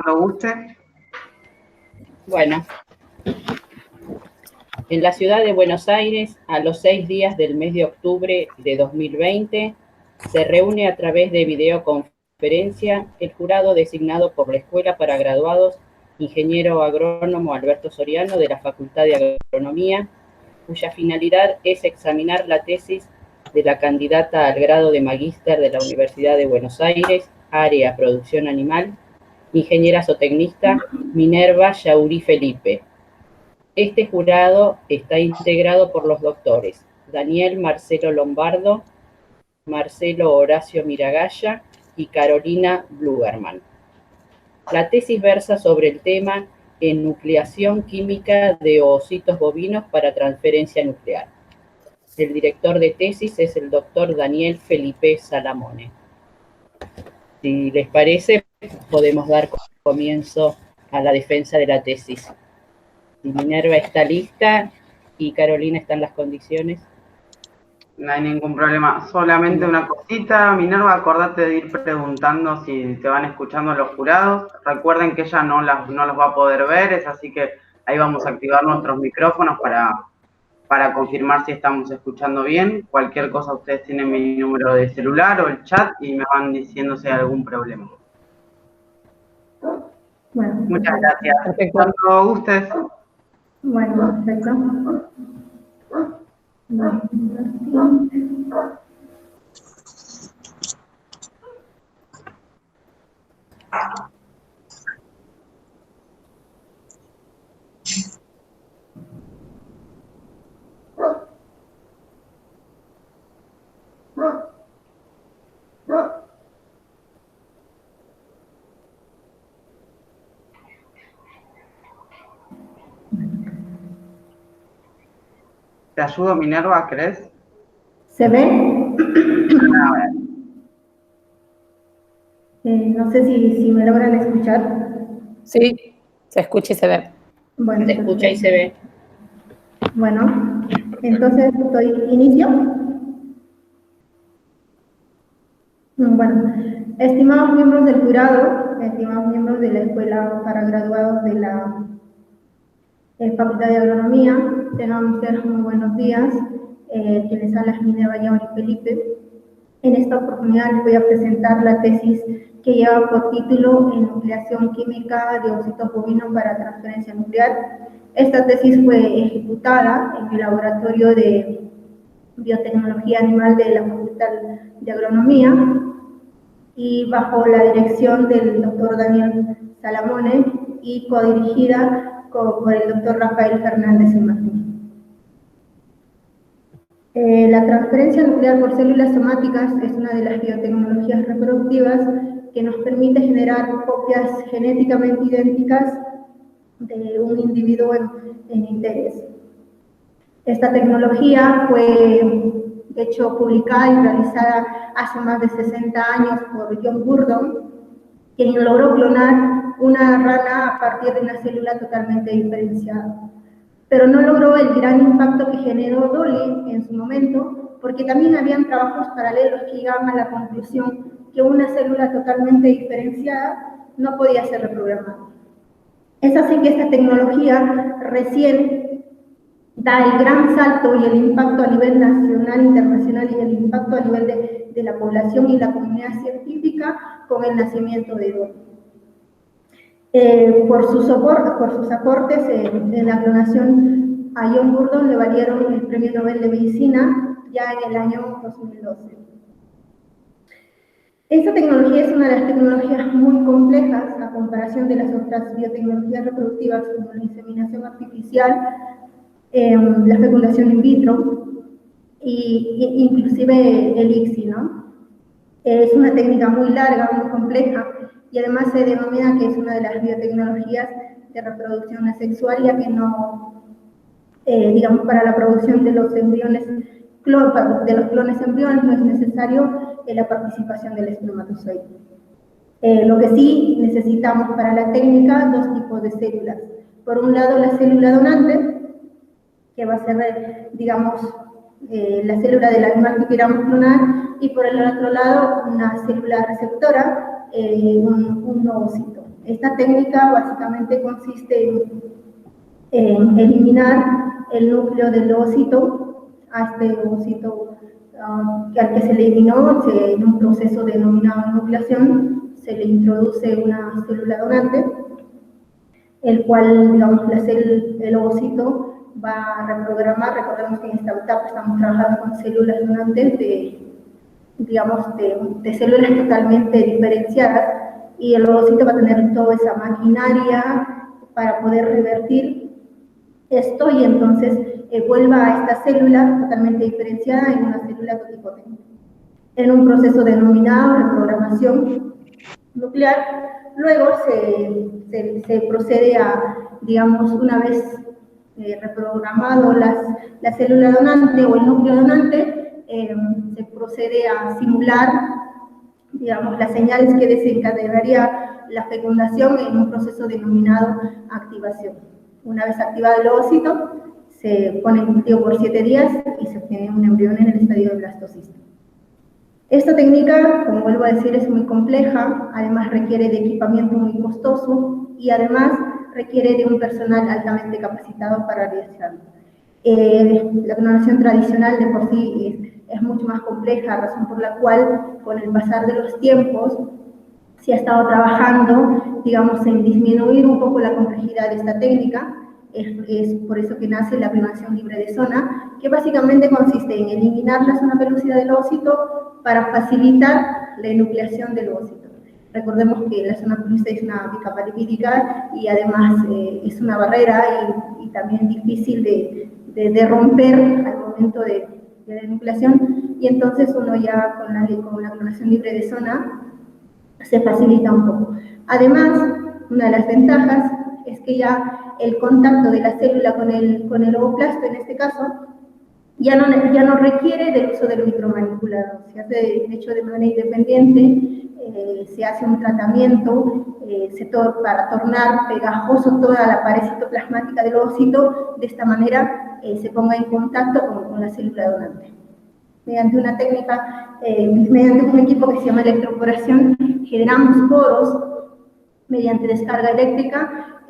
cuando guste. Bueno, en la ciudad de Buenos Aires, a los 6 días del mes de octubre de 2020, se reúne a través de videoconferencia el jurado designado por la Escuela para Graduados, ingeniero agrónomo Alberto Soriano, de la Facultad de Agronomía, cuya finalidad es examinar la tesis de la candidata al grado de magíster de la Universidad de Buenos Aires, área producción animal, ingeniera zootecnista Minerva Yaurí Felipe. Este jurado está integrado por los doctores Daniel Marcelo Lombardo, Marcelo Horacio Miragaya y Carolina Blugerman. La tesis versa sobre el tema enucleación química de ovocitos bovinos para transferencia nuclear. El director de tesis es el doctor Daniel Felipe Salamone. Si les parece, podemos dar comienzo a la defensa de la tesis. Si Minerva está lista y Carolina está en las condiciones. No hay ningún problema. Solamente una cosita, Minerva, acordate de ir preguntando si te van escuchando los jurados. Recuerden que ella no los va a poder ver, es así que ahí vamos a activar nuestros micrófonos para confirmar si estamos escuchando bien. Cualquier cosa, ustedes tienen mi número de celular o el chat y me van diciendo si hay algún problema. Bueno, muchas gracias. Perfecto. Cuando gustes. Bueno, perfecto. ¿Te ayudo, Minerva, crees? ¿Se ve? A ver. No sé si me logran escuchar. Sí, se escucha y se ve. Bueno, se escucha y se ve. Bueno, entonces doy inicio. Bueno, estimados miembros del jurado, estimados miembros de la Escuela para Graduados de la Facultad de Agronomía, tengan ustedes muy buenos días. Quien les habla es Minerva Yaurí Felipe. En esta oportunidad les voy a presentar la tesis que lleva por título Enucleación química de ovocitos bovinos para transferencia nuclear. Esta tesis fue ejecutada en el Laboratorio de Biotecnología Animal de la Facultad de Agronomía y bajo la dirección del doctor Daniel Salamone y codirigida por el doctor Rafael Fernández y Martín. La transferencia nuclear por células somáticas es una de las biotecnologías reproductivas que nos permite generar copias genéticamente idénticas de un individuo en interés. Esta tecnología fue, de hecho, publicada y realizada hace más de 60 años por John Burdon, quien logró clonar una rana a partir de una célula totalmente diferenciada. Pero no logró el gran impacto que generó Dolly en su momento, porque también habían trabajos paralelos que llegaban a la conclusión que una célula totalmente diferenciada no podía ser reprogramada. Es así que esta tecnología recién da el gran salto y el impacto a nivel nacional, internacional y el impacto a nivel de la población y la comunidad científica con el nacimiento de Dolly. Por sus aportes en la clonación a John Burdon le valieron el Premio Nobel de Medicina ya en el año 2012. Esta tecnología es una de las tecnologías muy complejas a comparación de las otras biotecnologías reproductivas como la inseminación artificial, la fecundación in vitro e inclusive el ICSI, ¿no? Es una técnica muy larga, muy compleja, y además se denomina que es una de las biotecnologías de reproducción asexual, ya que no, digamos, para la producción de los embriones, de los clones embriones no es necesario la participación del espermatozoide. Lo que sí necesitamos para la técnica, dos tipos de células. Por un lado, la célula donante, que va a ser, digamos, la célula del animal que queramos clonar, y por el otro lado, una célula receptora, un ovocito. Esta técnica básicamente consiste en eliminar el núcleo del ovocito, a este ovocito al que se le eliminó, en un proceso denominado enucleación, se le introduce una célula donante, el cual, digamos, el ovocito va a reprogramar. Recordemos que en esta etapa estamos trabajando con células donantes de células totalmente diferenciadas, y el ovocito va a tener toda esa maquinaria para poder revertir esto, y entonces vuelva a esta célula totalmente diferenciada en una célula totipotente. En un proceso denominado reprogramación nuclear, luego se procede a, digamos, una vez reprogramado la célula donante o el núcleo donante, se procede a simular, digamos, las señales que desencadenaría la fecundación en un proceso denominado activación. Una vez activado el ovocito, se pone en cultivo por 7 días y se obtiene un embrión en el estadio de blastocisto. Esta técnica, como vuelvo a decir, es muy compleja, además requiere de equipamiento muy costoso y además requiere de un personal altamente capacitado para realizarlo. La clonación tradicional de por sí es mucho más compleja, razón por la cual con el pasar de los tiempos se ha estado trabajando, digamos, en disminuir un poco la complejidad de esta técnica. Es por eso que nace la clonación libre de zona, que básicamente consiste en eliminar la zona pelúcida del ovocito para facilitar la enucleación del ovocito. Recordemos que la zona pelúcida es una bicapa lipídica y además es una barrera y también difícil de romper al momento de la enucleación, y entonces uno ya con la clonación libre de zona se facilita un poco. Además, una de las ventajas es que ya el contacto de la célula con el ovoplasto, en este caso, ya no requiere del uso del micromanipulador. Se hace, de hecho, de manera independiente, se hace un tratamiento para tornar pegajoso toda la pared citoplasmática del ovocito, de esta manera se ponga en contacto con la célula donante. Mediante una técnica, mediante un equipo que se llama electroporación, generamos poros mediante descarga eléctrica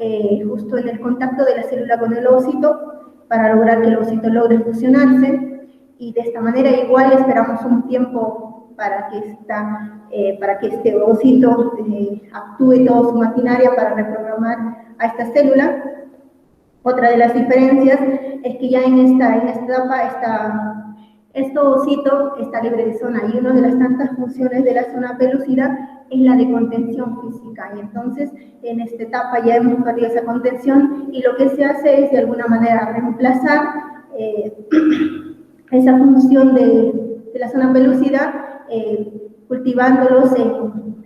justo en el contacto de la célula con el ovocito, para lograr que el ovocito logre fusionarse, y de esta manera igual esperamos un tiempo para que este ovocito actúe toda su maquinaria para reprogramar a esta célula. Otra de las diferencias es que ya en esta etapa este ovocito está libre de zona, y una de las tantas funciones de la zona pelúcida es la de contención física, y entonces en esta etapa ya hemos perdido esa contención, y lo que se hace es de alguna manera reemplazar esa función de la zona pelúcida, cultivándolos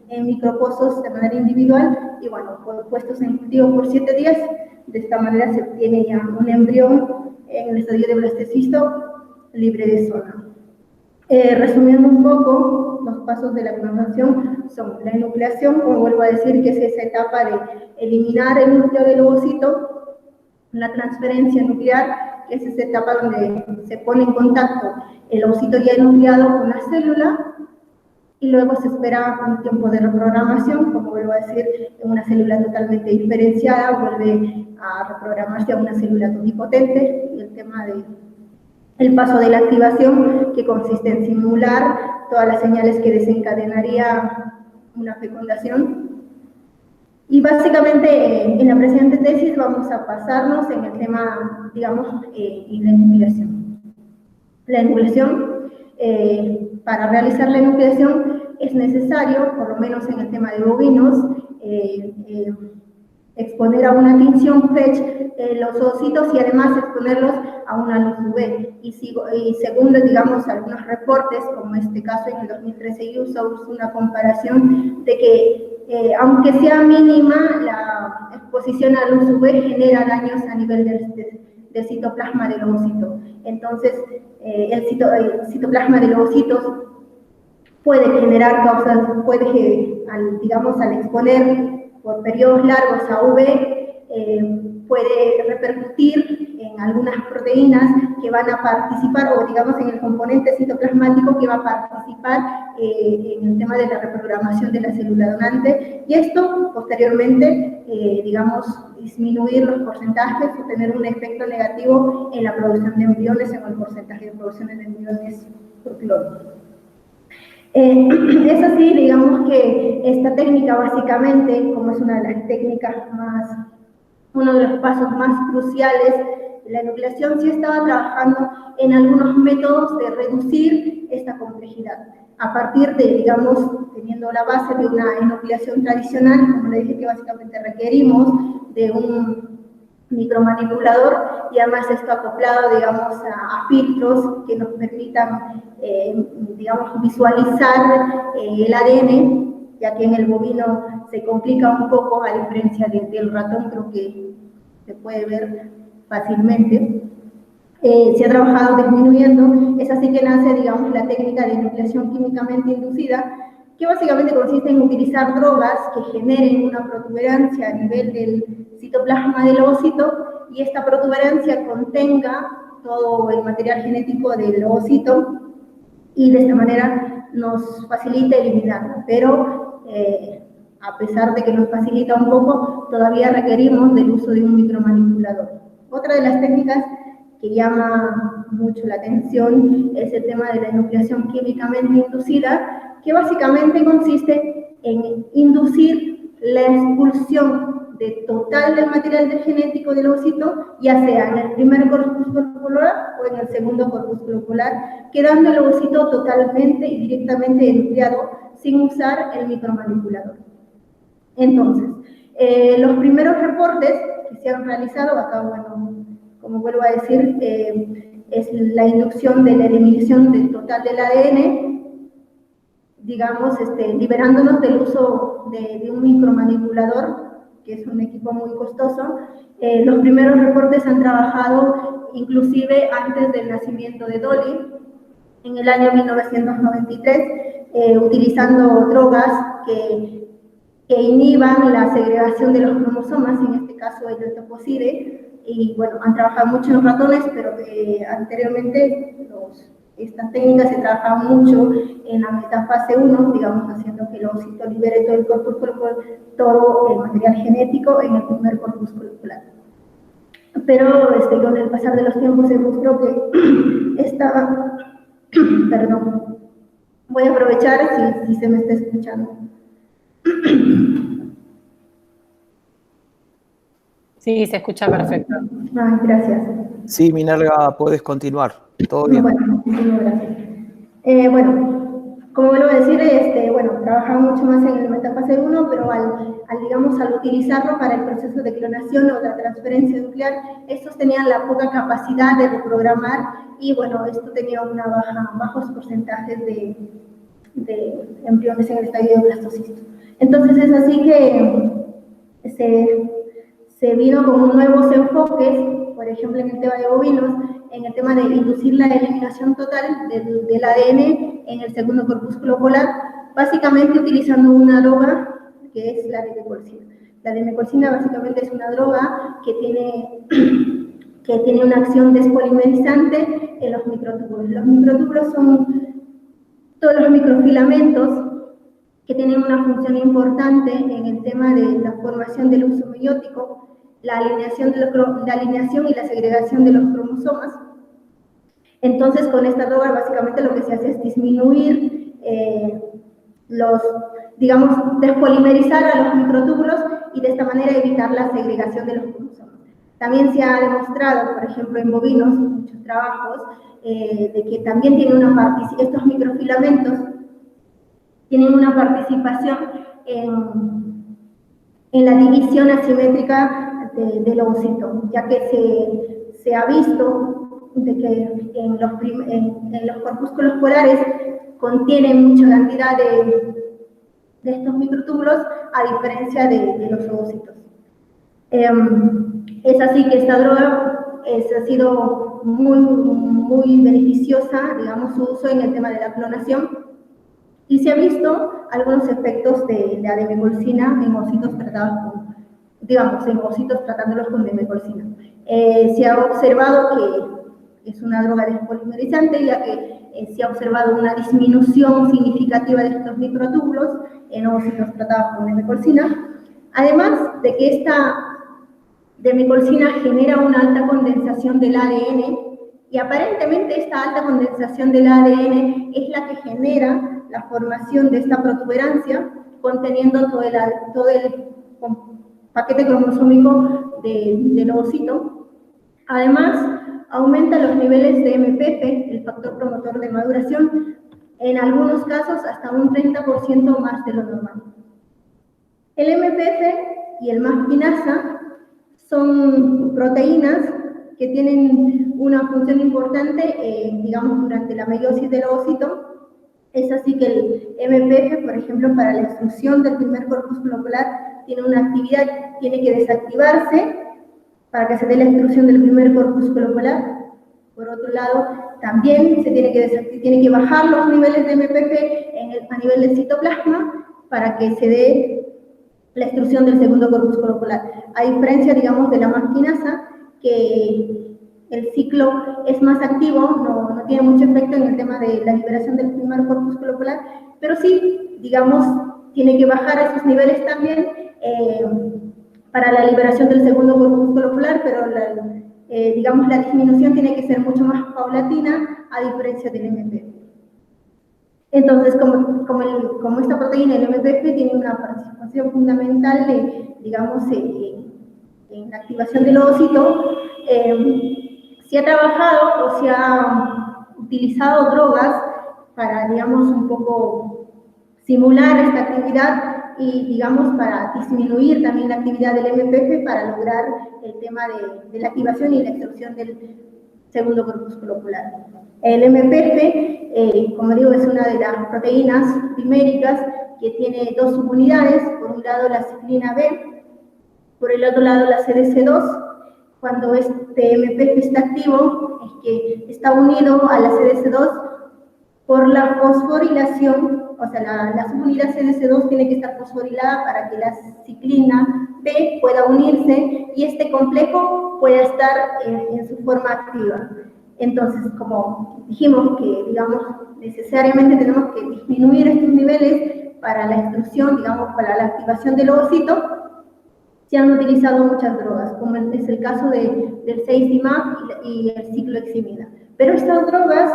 en micropozos de manera individual, y bueno, puestos en cultivo por 7 días. De esta manera se obtiene ya un embrión en el estadio de blastocisto libre de zona. Resumiendo un poco, los pasos de la clonación son la enucleación, como vuelvo a decir, que es esa etapa de eliminar el núcleo del ovocito; la transferencia nuclear, que es esa etapa donde se pone en contacto el ovocito ya enucleado con la célula, y luego se espera un tiempo de reprogramación, como vuelvo a decir, en una célula totalmente diferenciada vuelve a reprogramarse a una célula totipotente, y el tema el paso de la activación, que consiste en simular todas las señales que desencadenaría una fecundación. Y básicamente en la presente tesis vamos a pasarnos en el tema, digamos, y la enucleación. La enucleación, para realizar la enucleación es necesario, por lo menos en el tema de bovinos, exponer a una tinción FECH los ovocitos, y además exponerlos a una luz UV. Y según, digamos, algunos reportes, como este caso en el 2013 hizo una comparación de que, aunque sea mínima, la exposición a luz UV genera daños a nivel del citoplasma del ovocito. Entonces, el citoplasma del ovocito puede generar causas, al exponer por periodos largos a UV, puede repercutir en algunas proteínas que van a participar, o digamos en el componente citoplasmático que va a participar en el tema de la reprogramación de la célula donante, y esto posteriormente, digamos, disminuir los porcentajes o tener un efecto negativo en la producción de embriones, en el porcentaje de producción de embriones por clon. Es así, digamos que esta técnica básicamente, como es una de las técnicas más, uno de los pasos más cruciales de la enucleación, sí estaba trabajando en algunos métodos de reducir esta complejidad. A partir de, digamos, teniendo la base de una enucleación tradicional, como le dije que básicamente requerimos de un micromanipulador y además esto acoplado, digamos, a filtros que nos permitan, digamos, visualizar el ADN, ya que en el bovino se complica un poco, a diferencia del ratón, creo que se puede ver fácilmente. Se ha trabajado disminuyendo, es así que nace, digamos, la técnica de enucleación químicamente inducida, que básicamente consiste en utilizar drogas que generen una protuberancia a nivel del citoplasma del ovocito y esta protuberancia contenga todo el material genético del ovocito y de esta manera nos facilita eliminarlo. Pero a pesar de que nos facilita un poco, todavía requerimos del uso de un micromanipulador. Otra de las técnicas que llama mucho la atención es el tema de la enucleación químicamente inducida, que básicamente consiste en inducir la expulsión total del material genético del ovocito, ya sea en el primer corpúsculo polar o en el segundo corpúsculo polar, quedando el ovocito totalmente y directamente enucleado sin usar el micromanipulador. Entonces, los primeros reportes que se han realizado, acá, bueno, como vuelvo a decir, es la inducción de la eliminación total del ADN, digamos, liberándonos del uso de un micromanipulador, que es un equipo muy costoso. Los primeros reportes han trabajado inclusive antes del nacimiento de Dolly, en el año 1993, utilizando drogas que inhiban la segregación de los cromosomas, en este caso el etoposide, y bueno, han trabajado mucho en ratones, pero anteriormente estas técnicas se trabajaban mucho en la metafase 1, digamos, haciendo que el ovocito libere todo el corpúsculo, todo el material genético en el primer corpúsculo polar. Pero con el pasar de los tiempos se mostró que esta, perdón, voy a aprovechar si se me está escuchando. Sí, se escucha perfecto. Ay, gracias. Sí, Minerva, puedes continuar. Todo bien. Bueno, muchísimas gracias. Bueno, como vuelvo a decir, bueno, trabajaba mucho más en el metafase 1, pero al utilizarlo para el proceso de clonación o la transferencia nuclear, estos tenían la poca capacidad de reprogramar y, bueno, esto tenía bajos porcentajes de embriones en el estadio de blastocisto. Entonces es así que se vino con nuevos enfoques, por ejemplo en el tema de bovinos, en el tema de inducir la eliminación total del ADN en el segundo corpúsculo polar, básicamente utilizando una droga que es la demecolcina. La demecolcina básicamente es una droga que tiene una acción despolimerizante en los microtúbulos. Los microtúbulos son todos los microfilamentos que tienen una función importante en el tema de la formación del uso meiótico, la alineación y la segregación de los cromosomas. Entonces, con esta droga, básicamente lo que se hace es disminuir despolimerizar a los microtúbulos y de esta manera evitar la segregación de los cromosomas. También se ha demostrado, por ejemplo, en bovinos, muchos trabajos, de que también estos microfilamentos tienen una participación en la división asimétrica del ovocito, ya que se ha visto de que en los corpúsculos polares contienen mucha cantidad de estos microtúbulos, a diferencia de los ovocitos. Es así que esta droga ha sido muy beneficiosa, digamos, su uso en el tema de la clonación, y se ha visto algunos efectos de la demecolcina en ovocitos tratados en ovocitos tratándolos con demecolcina. Se ha observado que es una droga despolimerizante, ya que se ha observado una disminución significativa de estos microtúbulos en ovocitos tratados con demicolcina. Además de que esta demicolcina genera una alta condensación del ADN, y aparentemente esta alta condensación del ADN es la que genera la formación de esta protuberancia, conteniendo todo el paquete cromosómico del ovocito. Además, aumenta los niveles de MPF, el factor promotor de maduración, en algunos casos hasta un 30% más de lo normal. El MPF y el MAP-quinasa son proteínas que tienen una función importante, digamos, durante la meiosis del ovocito. Es así que el MPF, por ejemplo, para la extrusión del primer corpúsculo polar, tiene una actividad, tiene que desactivarse para que se dé la extrusión del primer corpúsculo polar. Por otro lado, también se tiene que bajar los niveles de MPF a nivel del citoplasma para que se dé la extrusión del segundo corpúsculo polar. A diferencia, digamos, de la MAP-quinasa, que el ciclo es más activo, no tiene mucho efecto en el tema de la liberación del primer corpúsculo polar, pero sí, digamos, tiene que bajar esos niveles también para la liberación del segundo corpúsculo polar, pero digamos, la disminución tiene que ser mucho más paulatina, a diferencia del MPF. Entonces, como esta proteína, el MPF, tiene una participación fundamental, digamos, en la activación del ovocito, se ha trabajado o se ha utilizado drogas para, digamos, un poco simular esta actividad y, digamos, para disminuir también la actividad del MPF para lograr el tema de la activación y la extrusión del segundo corpúsculo polar. El MPF, como digo, es una de las proteínas priméricas que tiene dos subunidades, por un lado la ciclina B, por el otro lado la CDC2. Cuando este MPF está activo, es que está unido a la CDC2 por la fosforilación, o sea, la subunidad CDC2 tiene que estar fosforilada para que la ciclina B pueda unirse y este complejo pueda estar en su forma activa. Entonces, como dijimos que, digamos, necesariamente tenemos que disminuir estos niveles para la extrusión, digamos, para la activación del ovocito, se han utilizado muchas drogas, como es el caso del 6-DMAP y el cicloheximida. Pero estas drogas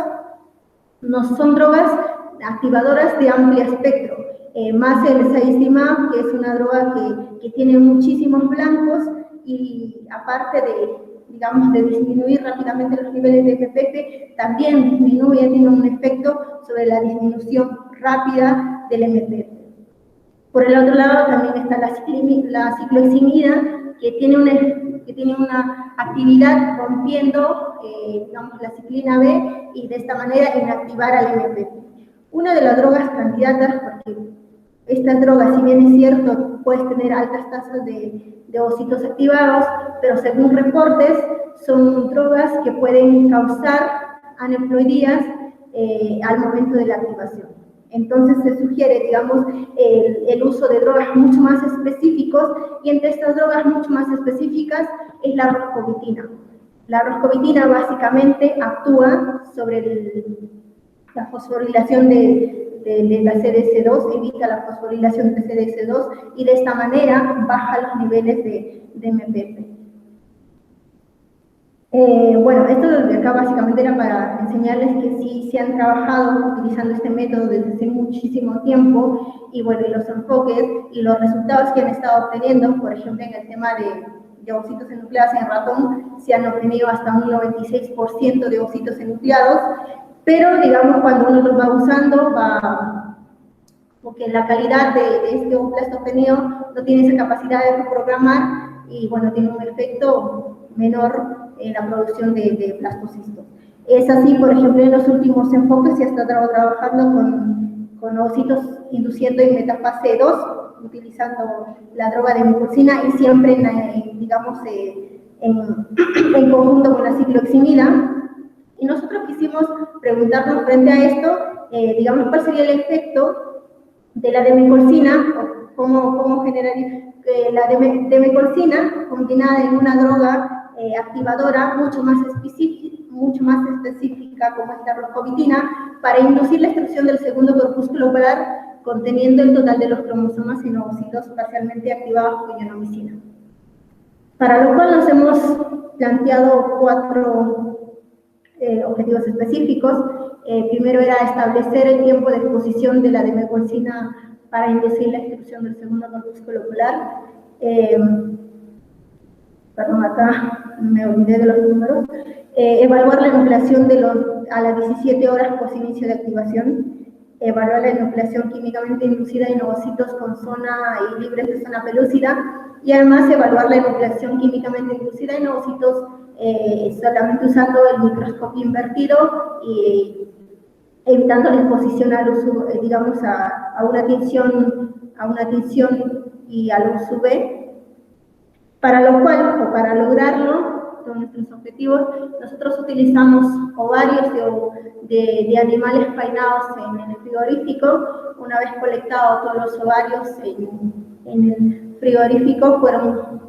no son drogas activadoras de amplio espectro, más el 6-DMAP, que es una droga que tiene muchísimos blancos y aparte digamos, de disminuir rápidamente los niveles de MPF, también tiene un efecto sobre la disminución rápida del MPF. Por el otro lado también está la cicloheximida, que tiene una actividad rompiendo, digamos, la ciclina B y de esta manera inactivar al MPF. Una de las drogas candidatas, porque estas drogas, si bien es cierto, puedes tener altas tasas de ovocitos activados, pero según reportes, son drogas que pueden causar aneuploidías al momento de la activación. Entonces se sugiere, digamos, el uso de drogas mucho más específicos, y entre estas drogas mucho más específicas es la roscovitina. La roscovitina básicamente actúa sobre la fosforilación de la CDC2, evita la fosforilación de CDC2 y de esta manera baja los niveles de MPF. Bueno, esto de acá básicamente era para enseñarles que sí se han trabajado utilizando este método desde hace muchísimo tiempo, y bueno, y los enfoques y los resultados que han estado obteniendo, por ejemplo, en el tema de ovocitos enucleados en ratón, se han obtenido hasta un 96% de ovocitos enucleados, pero digamos cuando uno los va usando, porque la calidad de este ovoplasto obtenido no tiene esa capacidad de reprogramar y bueno, tiene un efecto menor en la producción de blastocistos. Es así, por ejemplo, en los últimos enfoques se ha estado trabajando con ovocitos induciendo en metafase 2, utilizando la droga de demicolcina y siempre, digamos, en conjunto con la cicloheximida. Y nosotros quisimos preguntarnos frente a esto, digamos, cuál sería el efecto de la demicolcina, o cómo generaría la demicolcina combinada en una droga activadora mucho más mucho más específica como es la roscovitina, para inducir la extrusión del segundo corpúsculo polar, conteniendo el total de los cromosomas en ovocitos parcialmente activados con ionomicina. Para lo cual nos hemos planteado 4 objetivos específicos. Primero era establecer el tiempo de exposición de la demegolcina para inducir la extrusión del segundo corpúsculo polar. Perdón, acá me olvidé de los números. Evaluar la enucleación a las 17 horas post inicio de activación. Evaluar la enucleación químicamente inducida en ovocitos con zona y libres de zona pelúcida. Y además evaluar la enucleación químicamente inducida en ovocitos solamente usando el microscopio invertido y evitando la exposición al uso, digamos, a una tinción y a luz UV. Para lo cual, o para lograrlo, con nuestros objetivos, nosotros utilizamos ovarios de animales faenados en el frigorífico. Una vez colectados todos los ovarios en el frigorífico, fueron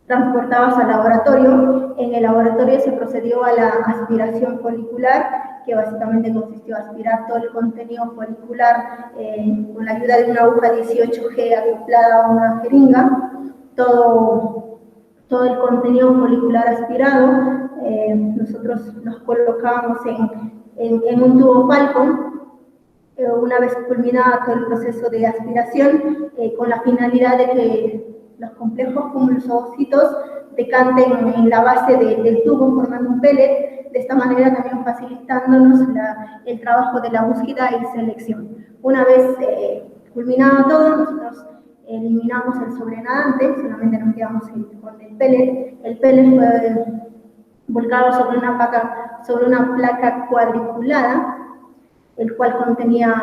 transportados al laboratorio. En el laboratorio se procedió a la aspiración folicular, que básicamente consistió en aspirar todo el contenido folicular con la ayuda de una aguja 18G acoplada a una jeringa. Todo el contenido folicular aspirado, nosotros nos colocábamos en un tubo Falcon, una vez culminado todo el proceso de aspiración, con la finalidad de que los complejos cúmulos ovocitos decanten en la base del tubo formando un pellet, de esta manera también facilitándonos el trabajo de la búsqueda y selección. Una vez culminado todo, nosotros eliminamos el sobrenadante, solamente nos quedamos con el pellet. El pellet fue volcado sobre una placa cuadriculada, el cual contenía,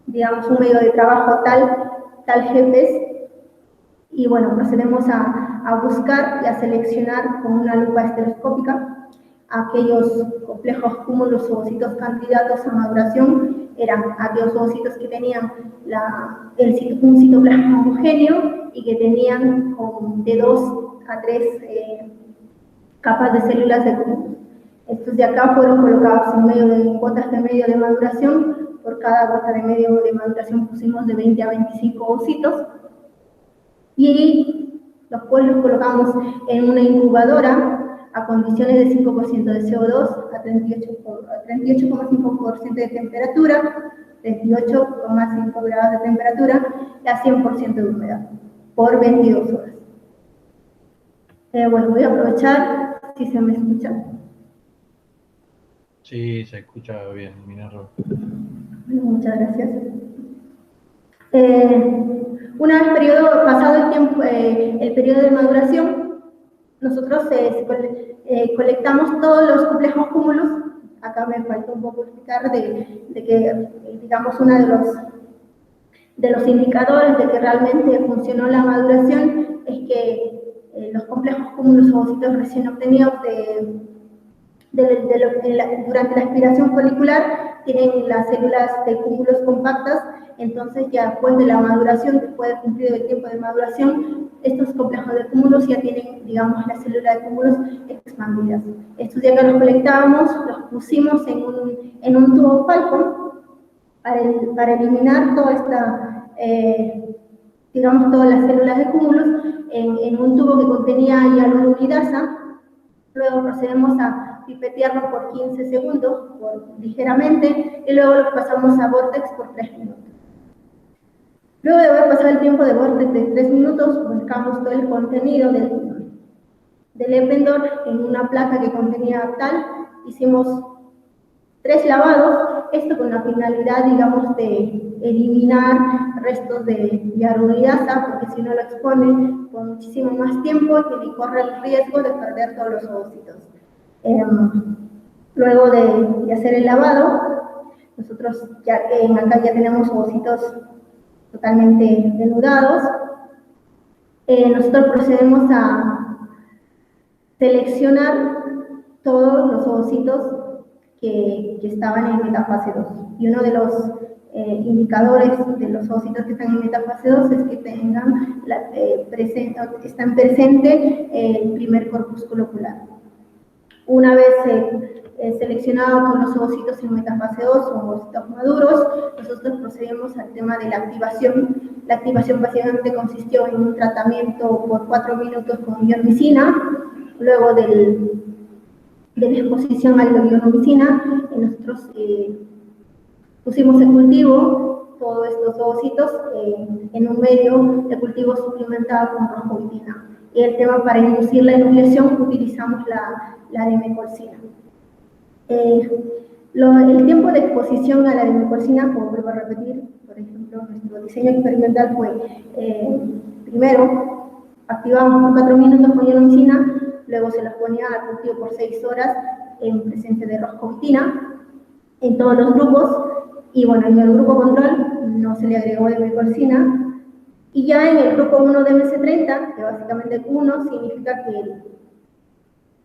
digamos, un medio de trabajo tal jefes. Y bueno, procedemos a buscar y a seleccionar con una lupa estereoscópica aquellos complejos cúmulos ovocitos candidatos a maduración. Eran aquellos ovocitos que tenían un citoplasma homogéneo y que tenían de 2 a 3 capas de células de cúmulos. Estos de acá fueron colocados en gotas de medio de maduración. Por cada gota de medio de maduración pusimos de 20 a 25 ovocitos. Y después los colocamos en una incubadora a condiciones de 5% de CO2 a 38,5% de temperatura, 38,5 grados de temperatura y a 100% de humedad por 22 horas. Bueno, voy a aprovechar si se me escucha. Sí, se escucha bien, Minerva. Muchas gracias. Una vez pasado el periodo de maduración, nosotros colectamos todos los complejos cúmulos. Acá me falta un poco explicar de que, digamos, uno de los indicadores de que realmente funcionó la maduración es que los complejos cúmulos ovocitos recién obtenidos durante la aspiración folicular tienen las células de cúmulos compactas. Entonces ya después de la maduración, después de cumplido el tiempo de maduración, estos complejos de cúmulos ya tienen, digamos, las células de cúmulos expandidas. Estos ya que los colectábamos, los pusimos en un tubo Falcon para eliminar toda esta, digamos, todas las células de cúmulos en un tubo que contenía hialuronidasa. Luego procedemos a pipetearlo por 15 segundos, ligeramente, y luego lo pasamos a Vortex por 3 minutos. Luego de haber pasado el tiempo de Vortex de 3 minutos, volcamos todo el contenido del Eppendorf en una placa que contenía tal. Hicimos 3 lavados, esto con la finalidad, digamos, de eliminar restos de hialuronidasa, porque si no lo expone por muchísimo más tiempo y corre el riesgo de perder todos los ovocitos. Luego de hacer el lavado, nosotros acá ya tenemos ovocitos totalmente denudados. Nosotros procedemos a seleccionar todos los ovocitos que estaban en metafase 2. Y uno de los indicadores de los ovocitos que están en metafase 2 es que están presentes el primer corpúsculo ocular. Una vez seleccionados todos los ovocitos en metafase 2 o ovocitos maduros, nosotros procedemos al tema de la activación. La activación básicamente consistió en un tratamiento por 4 minutos con ionomicina. Luego de la exposición a la ionomicina, nosotros pusimos en cultivo todos estos ovocitos en un medio de cultivo suplementado con roscovitina. Y el tema para inducir la enucleación utilizamos la dimecolcina. El tiempo de exposición a la dimecolcina, como vuelvo a repetir, por ejemplo, nuestro diseño experimental fue, primero, activamos por 4 minutos con ionomicina, luego se las ponía al cultivo por 6 horas en presencia de roscovitina en todos los grupos, y bueno, en el grupo control no se le agregó dimecolcina, y ya en el grupo 1 de MS30, que básicamente 1 significa que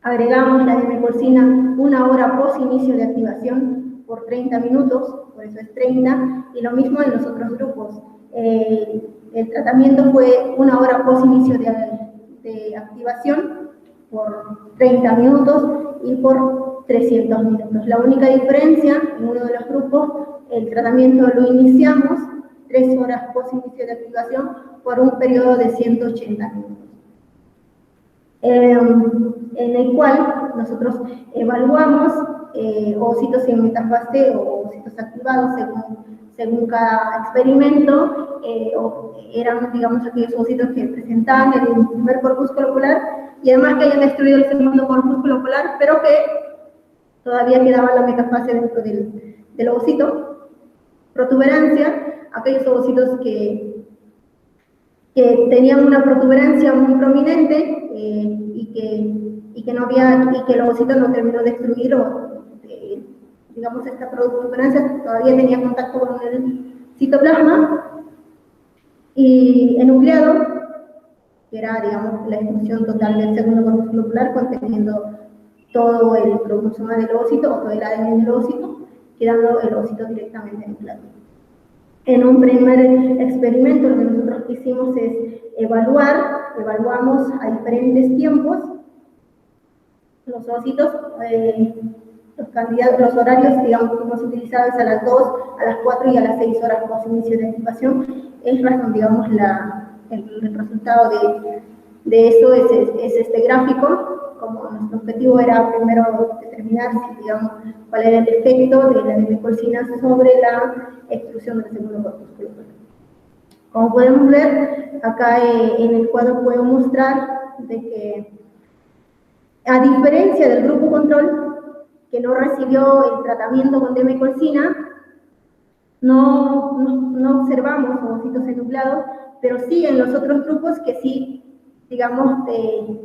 agregamos la dimecolcina 1 hora post inicio de activación por 30 minutos, por eso es 30, y lo mismo en los otros grupos. El tratamiento fue 1 hora post inicio de activación por 30 minutos y por 300 minutos. La única diferencia, en uno de los grupos, el tratamiento lo iniciamos 3 horas post inicio de activación por un periodo de 180 minutos. En el cual nosotros evaluamos ovocitos en metafase o ovocitos activados según cada experimento, eran, digamos, aquellos ovocitos que presentaban el primer corpúsculo polar y además que hayan destruido el segundo corpúsculo polar, pero que todavía quedaba la metafase dentro del ovocito. Protuberancia, aquellos ovocitos que tenían una protuberancia muy prominente y que el ovocito no terminó de destruir digamos, esta protuberancia todavía tenía contacto con el citoplasma, y enucleado, que era, digamos, la exclusión total del segundo corpúsculo polar conteniendo todo el cromosoma del ovocito o todo el ADN del ovocito, quedando el ovocito directamente enucleado. En un primer experimento lo que nosotros hicimos es evaluamos a diferentes tiempos los ovocitos, los horarios, digamos, que hemos utilizado es a las 2, a las 4 y a las 6 horas post inicio de activación. Es razón, digamos, el resultado de eso es este gráfico. Como nuestro objetivo era primero determinar digamos, cuál era el efecto de la dimecolcina sobre la extrusión del segundo corpúsculo. Como podemos ver, acá en el cuadro puedo mostrar de que, a diferencia del grupo control, que no recibió el tratamiento con dimecolcina, no observamos ovocitos enucleados, pero sí en los otros grupos que sí, digamos,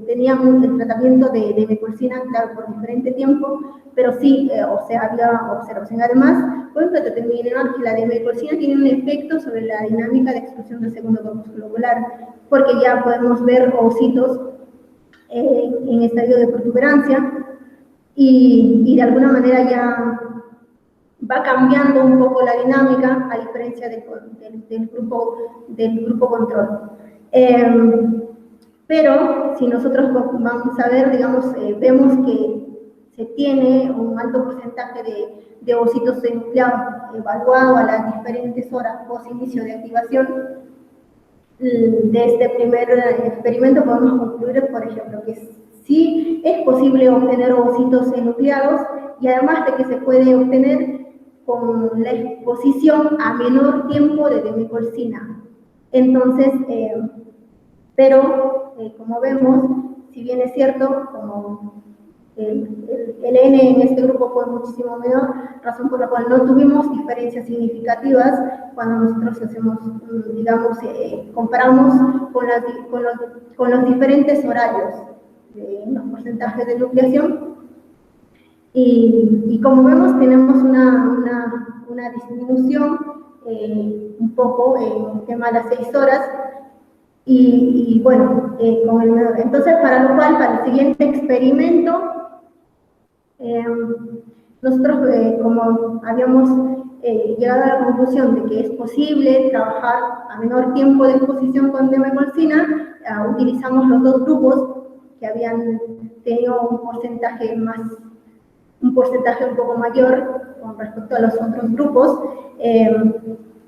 tenían el tratamiento de dimecolcina, claro, por diferente tiempo, pero sí, o sea, había observación. Además, podemos determinar que la dimecolcina tiene un efecto sobre la dinámica de exclusión del segundo corpúsculo polar, porque ya podemos ver ovocitos en estadio de protuberancia, y de alguna manera ya va cambiando un poco la dinámica, a diferencia del grupo control. Pero si nosotros vamos a ver, digamos, vemos que se tiene un alto porcentaje de ovocitos enucleados evaluado a las diferentes horas post inicio de activación. De este primer experimento podemos concluir, por ejemplo, que sí es posible obtener ovocitos enucleados, y además de que se puede obtener con la exposición a menor tiempo de dimecolcina. Entonces, pero como vemos, si bien es cierto, como el N en este grupo fue muchísimo menor, razón por la cual no tuvimos diferencias significativas cuando nosotros hacemos, digamos, comparamos con los diferentes horarios de los porcentajes de nucleación. Y como vemos, tenemos una disminución un poco en el tema de las 6 horas, y bueno, entonces para lo cual, para el siguiente experimento, nosotros como habíamos llegado a la conclusión de que es posible trabajar a menor tiempo de exposición con dimecolcina, utilizamos los dos grupos que habían tenido un porcentaje un poco mayor con respecto a los otros grupos.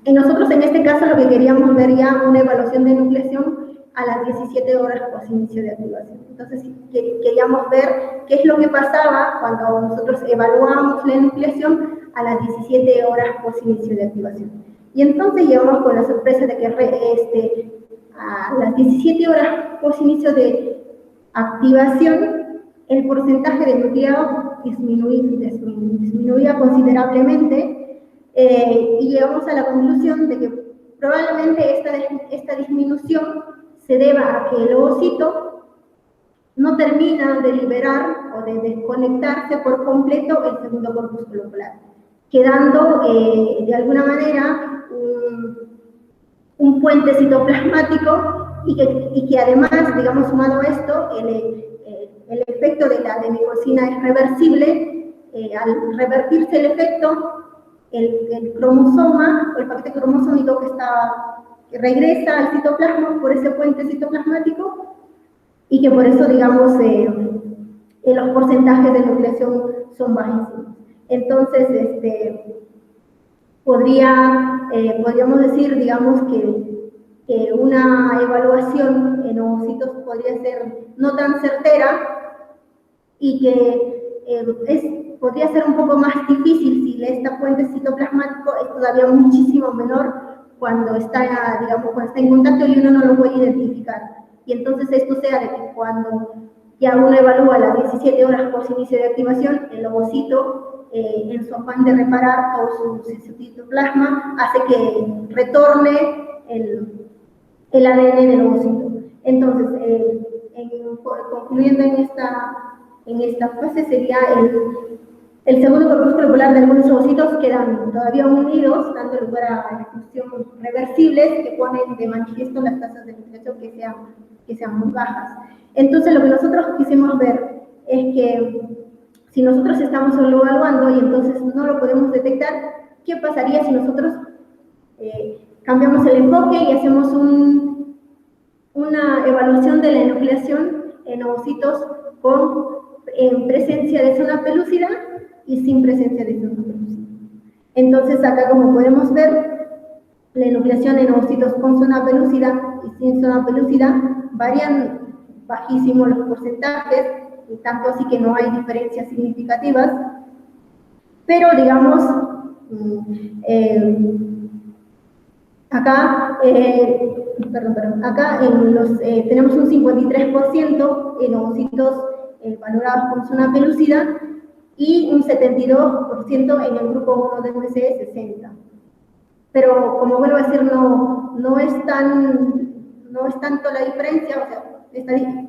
Y nosotros en este caso lo que queríamos ver ya una evaluación de enucleación a las 17 horas post inicio de activación. Entonces queríamos ver qué es lo que pasaba cuando nosotros evaluábamos la enucleación a las 17 horas post inicio de activación. Y entonces llegamos con la sorpresa de que a las 17 horas post inicio de activación, el porcentaje de nucleados disminuía considerablemente, y llegamos a la conclusión de que probablemente esta disminución se deba a que el ovocito no termina de liberar o de desconectarse por completo el segundo corpúsculo polar, quedando de alguna manera un puente citoplasmático y que además, digamos, sumado a esto, el efecto de la adenomicina es reversible. Al revertirse el efecto, el cromosoma o el paquete cromosómico que regresa al citoplasma por ese puente citoplasmático, y que por eso, digamos, los porcentajes de nucleación son bajísimos. Entonces, podríamos decir, digamos, que una evaluación en ovocitos podría ser no tan certera, y que podría ser un poco más difícil si este puente citoplasmático es todavía muchísimo menor cuando está, digamos, cuando está en contacto y uno no lo puede identificar. Y entonces esto sea de que cuando ya uno evalúa las 17 horas post inicio de activación, el ovocito, en su afán de reparar todo su citoplasma, hace que retorne el ADN del ovocito. Entonces, concluyendo en esta fase, sería el segundo corpúsculo polar de algunos ovocitos quedan todavía unidos, dando lugar a exclusión reversibles que ponen de manifiesto las tasas de nucleación que sean muy bajas. Entonces, lo que nosotros quisimos ver es que si nosotros estamos solo evaluando y entonces no lo podemos detectar, ¿qué pasaría si nosotros cambiamos el enfoque y hacemos una evaluación de la enucleación en ovocitos en presencia de zona pelúcida y sin presencia de zona pelúcida? Entonces, acá, como podemos ver, la enucleación en ovocitos con zona pelúcida y sin zona pelúcida varían bajísimos los porcentajes, y tanto así que no hay diferencias significativas. Pero, digamos, acá tenemos un 53% en ovocitos valorados con zona pelúcida y un 72% en el grupo 1 de MCE 60. Pero, como vuelvo a decir, no es tanto la diferencia, o sea, en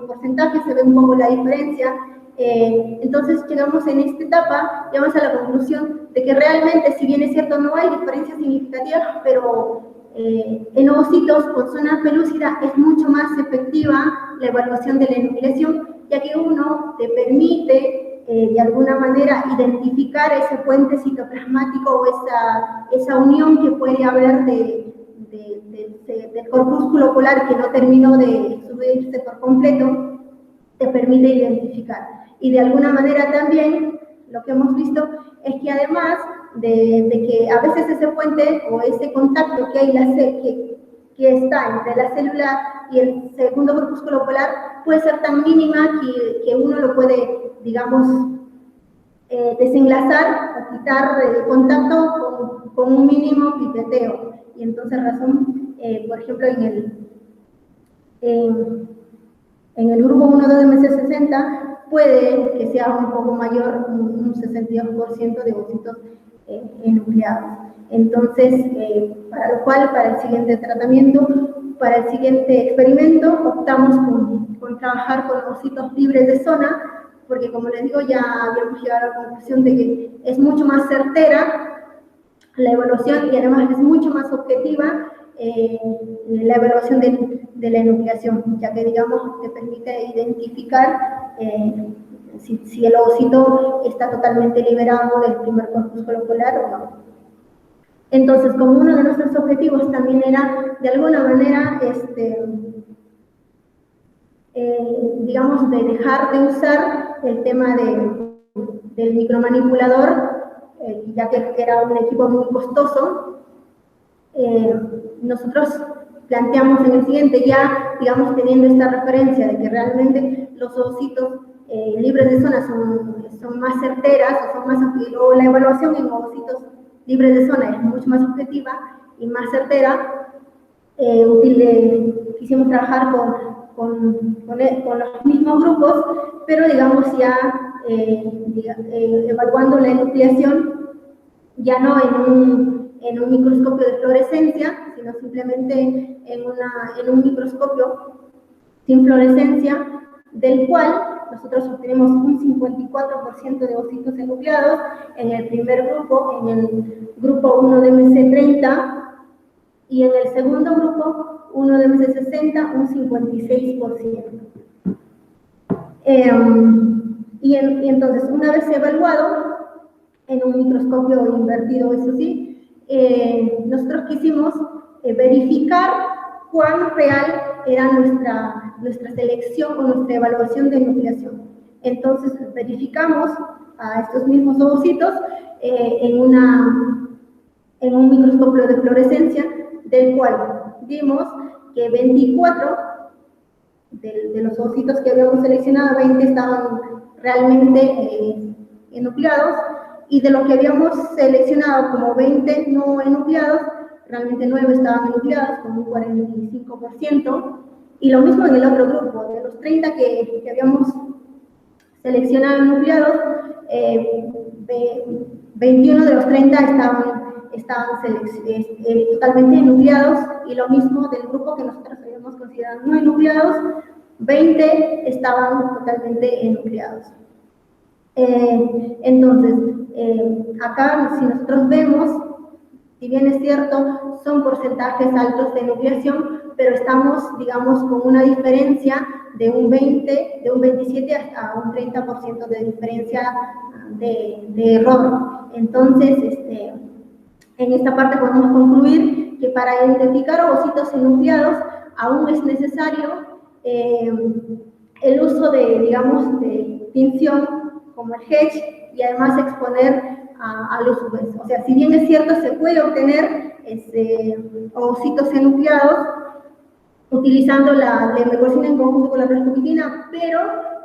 porcentaje se ve un poco la diferencia. Entonces, llegamos en esta etapa, llegamos a la conclusión de que realmente, si bien es cierto, no hay diferencias significativas, pero en ovocitos con zona pelúcida es mucho más efectiva la evaluación de la enucleación, ya que uno te permite de alguna manera identificar ese puente citoplasmático o esa unión que puede haber del corpúsculo polar que no terminó de subirse por completo, te permite identificar. Y de alguna manera también lo que hemos visto es que además de que a veces ese puente o ese contacto que hay que está entre la célula y el segundo corpúsculo polar puede ser tan mínima que uno lo puede, digamos, desenlazar o quitar el contacto con un mínimo pipeteo. Y entonces por ejemplo, en el grupo 1 de MC60 puede que sea un poco mayor, un 62% de ovocitos enucleados. Entonces, para lo cual, para el siguiente tratamiento, para el siguiente experimento, optamos con trabajar con ovocitos libres de zona, porque, como les digo, ya habíamos llegado a la conclusión de que es mucho más certera la evaluación y además es mucho más objetiva la evaluación de la enucleación, ya que, digamos, te permite identificar si el ovocito está totalmente liberado del primer corpúsculo polar o no. Entonces, como uno de nuestros objetivos también era, de alguna manera, digamos, de dejar de usar el tema del micromanipulador, ya que era un equipo muy costoso. Nosotros planteamos en el siguiente, ya, digamos, teniendo esta referencia de que realmente los ovocitos libres de zona son más certeras, o la evaluación en ovocitos libres de zona es mucho más objetiva y más certera, quisimos trabajar con los mismos grupos, pero digamos ya evaluando la enucleación, ya no en un microscopio de fluorescencia, sino simplemente en un microscopio sin fluorescencia, del cual nosotros obtenemos un 54% de ovocitos enucleados en el primer grupo, en el grupo 1 de MC30, y en el segundo grupo, 1 de MC60, un 56%. Y entonces, una vez evaluado, en un microscopio invertido, eso sí, nosotros quisimos verificar cuán real era nuestra selección o nuestra evaluación de nucleación. Entonces, verificamos a estos mismos ovocitos en un microscopio de fluorescencia, del cual vimos que 24 de los ovocitos que habíamos seleccionado, 20 estaban realmente enucleados, y de lo que habíamos seleccionado como 20 no enucleados, realmente 9 estaban enucleados, con un 45%, y lo mismo en el otro grupo, de los 30 que habíamos seleccionado enucleados, 21 de los 30 estaban totalmente enucleados, y lo mismo del grupo que nosotros habíamos considerado no enucleados, 20 estaban totalmente enucleados. Entonces, acá si nosotros vemos, si bien es cierto, son porcentajes altos de nucleación, pero estamos, digamos, con una diferencia de un 27 hasta un 30% de diferencia de error. Entonces, en esta parte podemos concluir que para identificar ovocitos enucleados aún es necesario el uso de, digamos, de tinción como el hedge, y además exponer a los UVs. O sea, si bien es cierto, se puede obtener ovocitos enucleados utilizando la lemecorcina en conjunto con la rascopitina, pero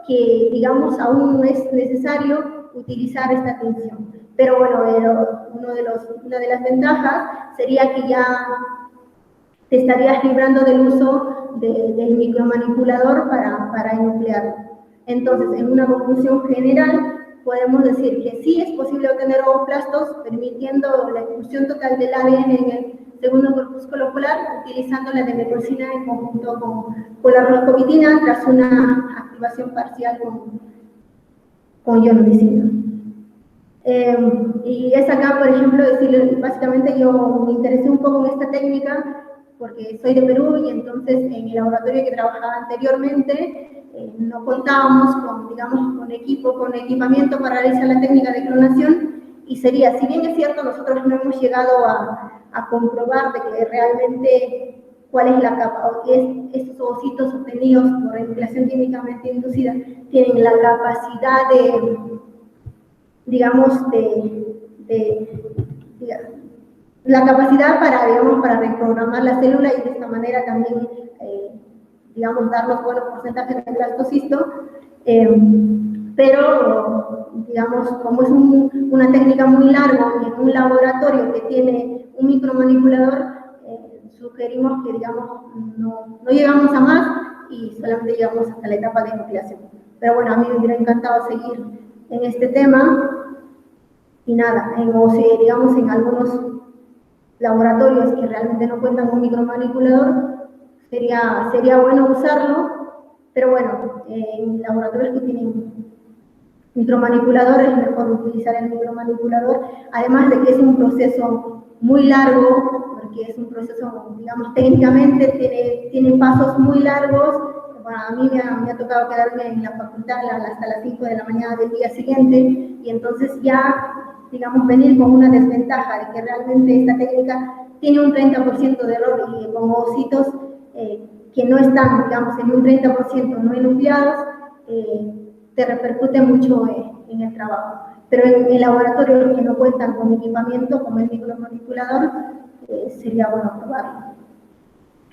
que, digamos, aún es necesario utilizar esta tinción. Pero bueno, una de las ventajas sería que ya te estarías librando del uso del micromanipulador para enuclear. Entonces, en una conclusión general, podemos decir que sí es posible obtener ovoplastos, permitiendo la inclusión total del ADN en el segundo corpúsculo polar, utilizando la lemecorcina en conjunto con la rascopitina, tras una activación parcial con ionolicina. Y es acá, por ejemplo, decirles, básicamente yo me interesé un poco en esta técnica porque soy de Perú, y entonces en el laboratorio que trabajaba anteriormente no contábamos con, digamos, con equipamiento para realizar la técnica de clonación, y sería, si bien es cierto, nosotros no hemos llegado a comprobar de que realmente cuál es la capa, estos ovocitos obtenidos por enucleación químicamente inducida tienen la capacidad de, digamos, la capacidad para, digamos, para reprogramar la célula, y de esta manera también, digamos, darnos buenos porcentajes de blastocisto, pero, digamos, como es una técnica muy larga y en un laboratorio que tiene un micromanipulador, sugerimos que, digamos, no llegamos a más y solamente llegamos hasta la etapa de nucleación. Pero bueno, a mí me hubiera encantado seguir en este tema, y nada, digamos, en algunos laboratorios que realmente no cuentan con un micromanipulador, sería bueno usarlo, pero bueno, en laboratorios que tienen micromanipuladores es mejor utilizar el micromanipulador, además de que es un proceso muy largo, porque es un proceso, digamos, técnicamente tiene pasos muy largos. Bueno, a mí me ha tocado quedarme en la facultad hasta las 5 de la mañana del día siguiente, y entonces ya, digamos, venir con una desventaja de que realmente esta técnica tiene un 30% de error, y con ovocitos que no están, digamos, en un 30% no enucleados, te repercute mucho en el trabajo. Pero en laboratorios que no cuentan con equipamiento como el micromanipulador, sería bueno probarlo.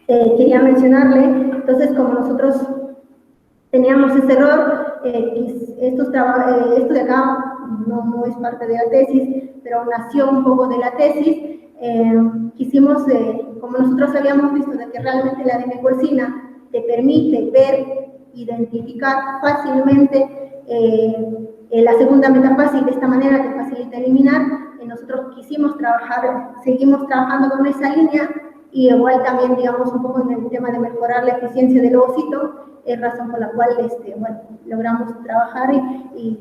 Quería mencionarle, entonces, como nosotros teníamos ese error, esto de acá no es parte de la tesis, pero nació un poco de la tesis. Quisimos, como nosotros habíamos visto de que realmente la adenocorcina te permite ver, identificar fácilmente la segunda metafase y de esta manera te facilita eliminar, nosotros quisimos trabajar, seguimos trabajando con esa línea y igual también, digamos, un poco en el tema de mejorar la eficiencia del ovocito, es razón por la cual, bueno, logramos trabajar y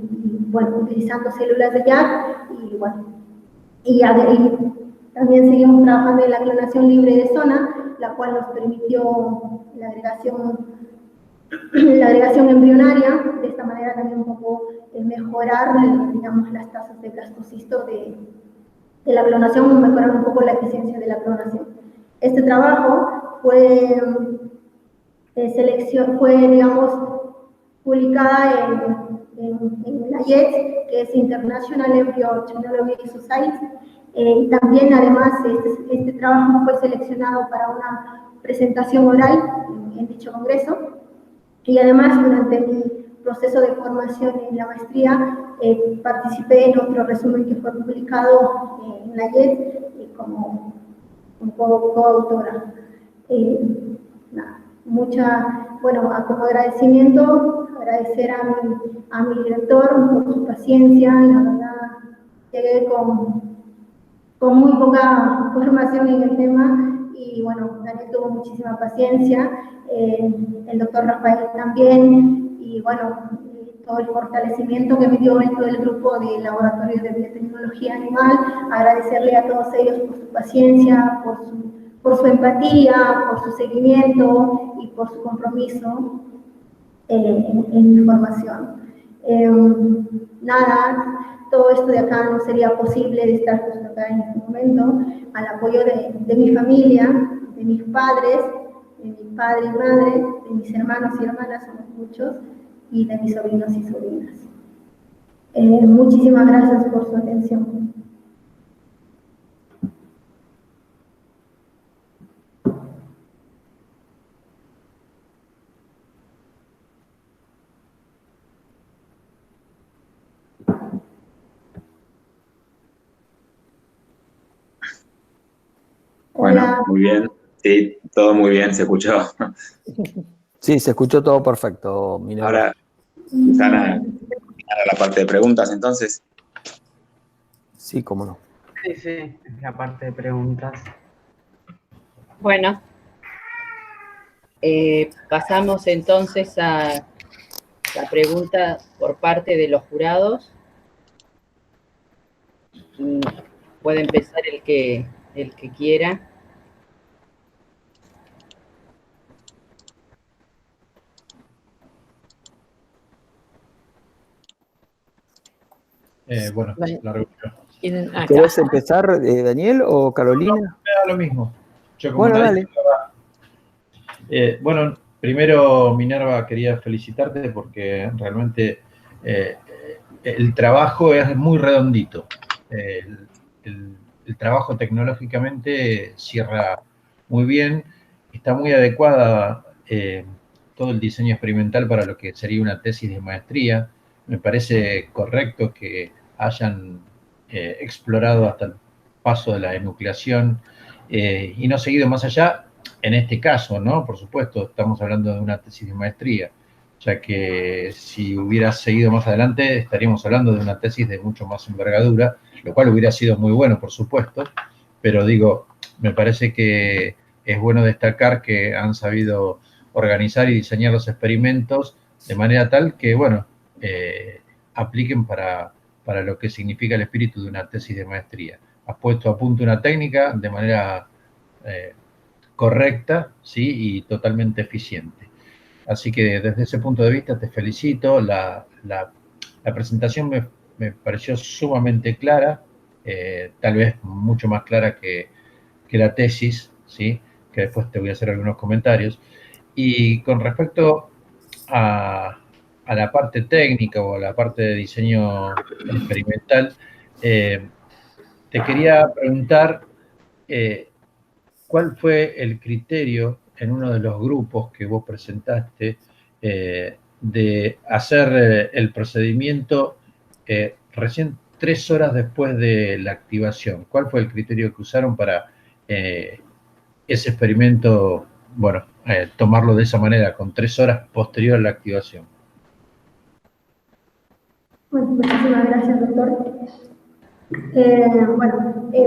bueno, utilizando células de YAG y bueno, y también seguimos trabajando en la clonación libre de zona, la cual nos permitió la agregación embrionaria, de esta manera también un poco mejorar, digamos, las tasas de blastocisto de la clonación, mejorar un poco la eficiencia de la clonación. Este trabajo fue digamos, publicada en la IETS, que es International Embryo Technology Society, y también, además, este trabajo fue seleccionado para una presentación oral en dicho congreso, y además, durante mi proceso de formación en la maestría, participé en otro resumen que fue publicado en la IETS como coautora. Bueno, como agradecimiento, agradecer a mi director por su paciencia, la verdad, llegué con muy poca formación en el tema y bueno, Daniel tuvo muchísima paciencia, el doctor Rafael también, y bueno, todo el fortalecimiento que me dio todo el grupo de laboratorio de biotecnología animal, agradecerle a todos ellos por su paciencia, por su empatía, por su seguimiento y por su compromiso en mi formación. Nada, todo esto de acá no sería posible de estar justo acá en este momento, al apoyo de mi familia, de mis padres, de mi padre y madre, de mis hermanos y hermanas, somos muchos, y de mis sobrinos y sobrinas. Muchísimas gracias por su atención. Bueno, Hola. muy bien. Sí, todo muy bien, se escuchó. Sí, se escuchó todo perfecto, Minerva. Ahora, Susana, a la parte de preguntas, entonces. Sí, cómo no. Sí, sí, es la parte de preguntas. Bueno, pasamos entonces a la pregunta por parte de los jurados. Puede empezar el que quiera. Bueno, largo yo. ¿Querés empezar, Daniel o Carolina? No, me da lo mismo. Yo como Bueno, dale. Bueno, primero, Minerva, quería felicitarte porque realmente el trabajo es muy redondito. El trabajo tecnológicamente cierra muy bien, está muy adecuada todo el diseño experimental para lo que sería una tesis de maestría. Me parece correcto que hayan explorado hasta el paso de la enucleación y no seguido más allá. En este caso, ¿no? Por supuesto, estamos hablando de una tesis de maestría, ya que si hubiera seguido más adelante estaríamos hablando de una tesis de mucho más envergadura, lo cual hubiera sido muy bueno, por supuesto, pero digo, me parece que es bueno destacar que han sabido organizar y diseñar los experimentos de manera tal que, bueno, apliquen para lo que significa el espíritu de una tesis de maestría. Has puesto a punto una técnica de manera correcta, ¿sí? Y totalmente eficiente. Así que desde ese punto de vista te felicito. La presentación me pareció sumamente clara, tal vez mucho más clara que la tesis, ¿sí? Que después te voy a hacer algunos comentarios. Y con respecto a la parte técnica o a la parte de diseño experimental, te quería preguntar cuál fue el criterio en uno de los grupos que vos presentaste de hacer el procedimiento recién 3 horas después de la activación. ¿Cuál fue el criterio que usaron para ese experimento, bueno, tomarlo de esa manera, con 3 horas posterior a la activación? Bueno, muchísimas gracias, doctor.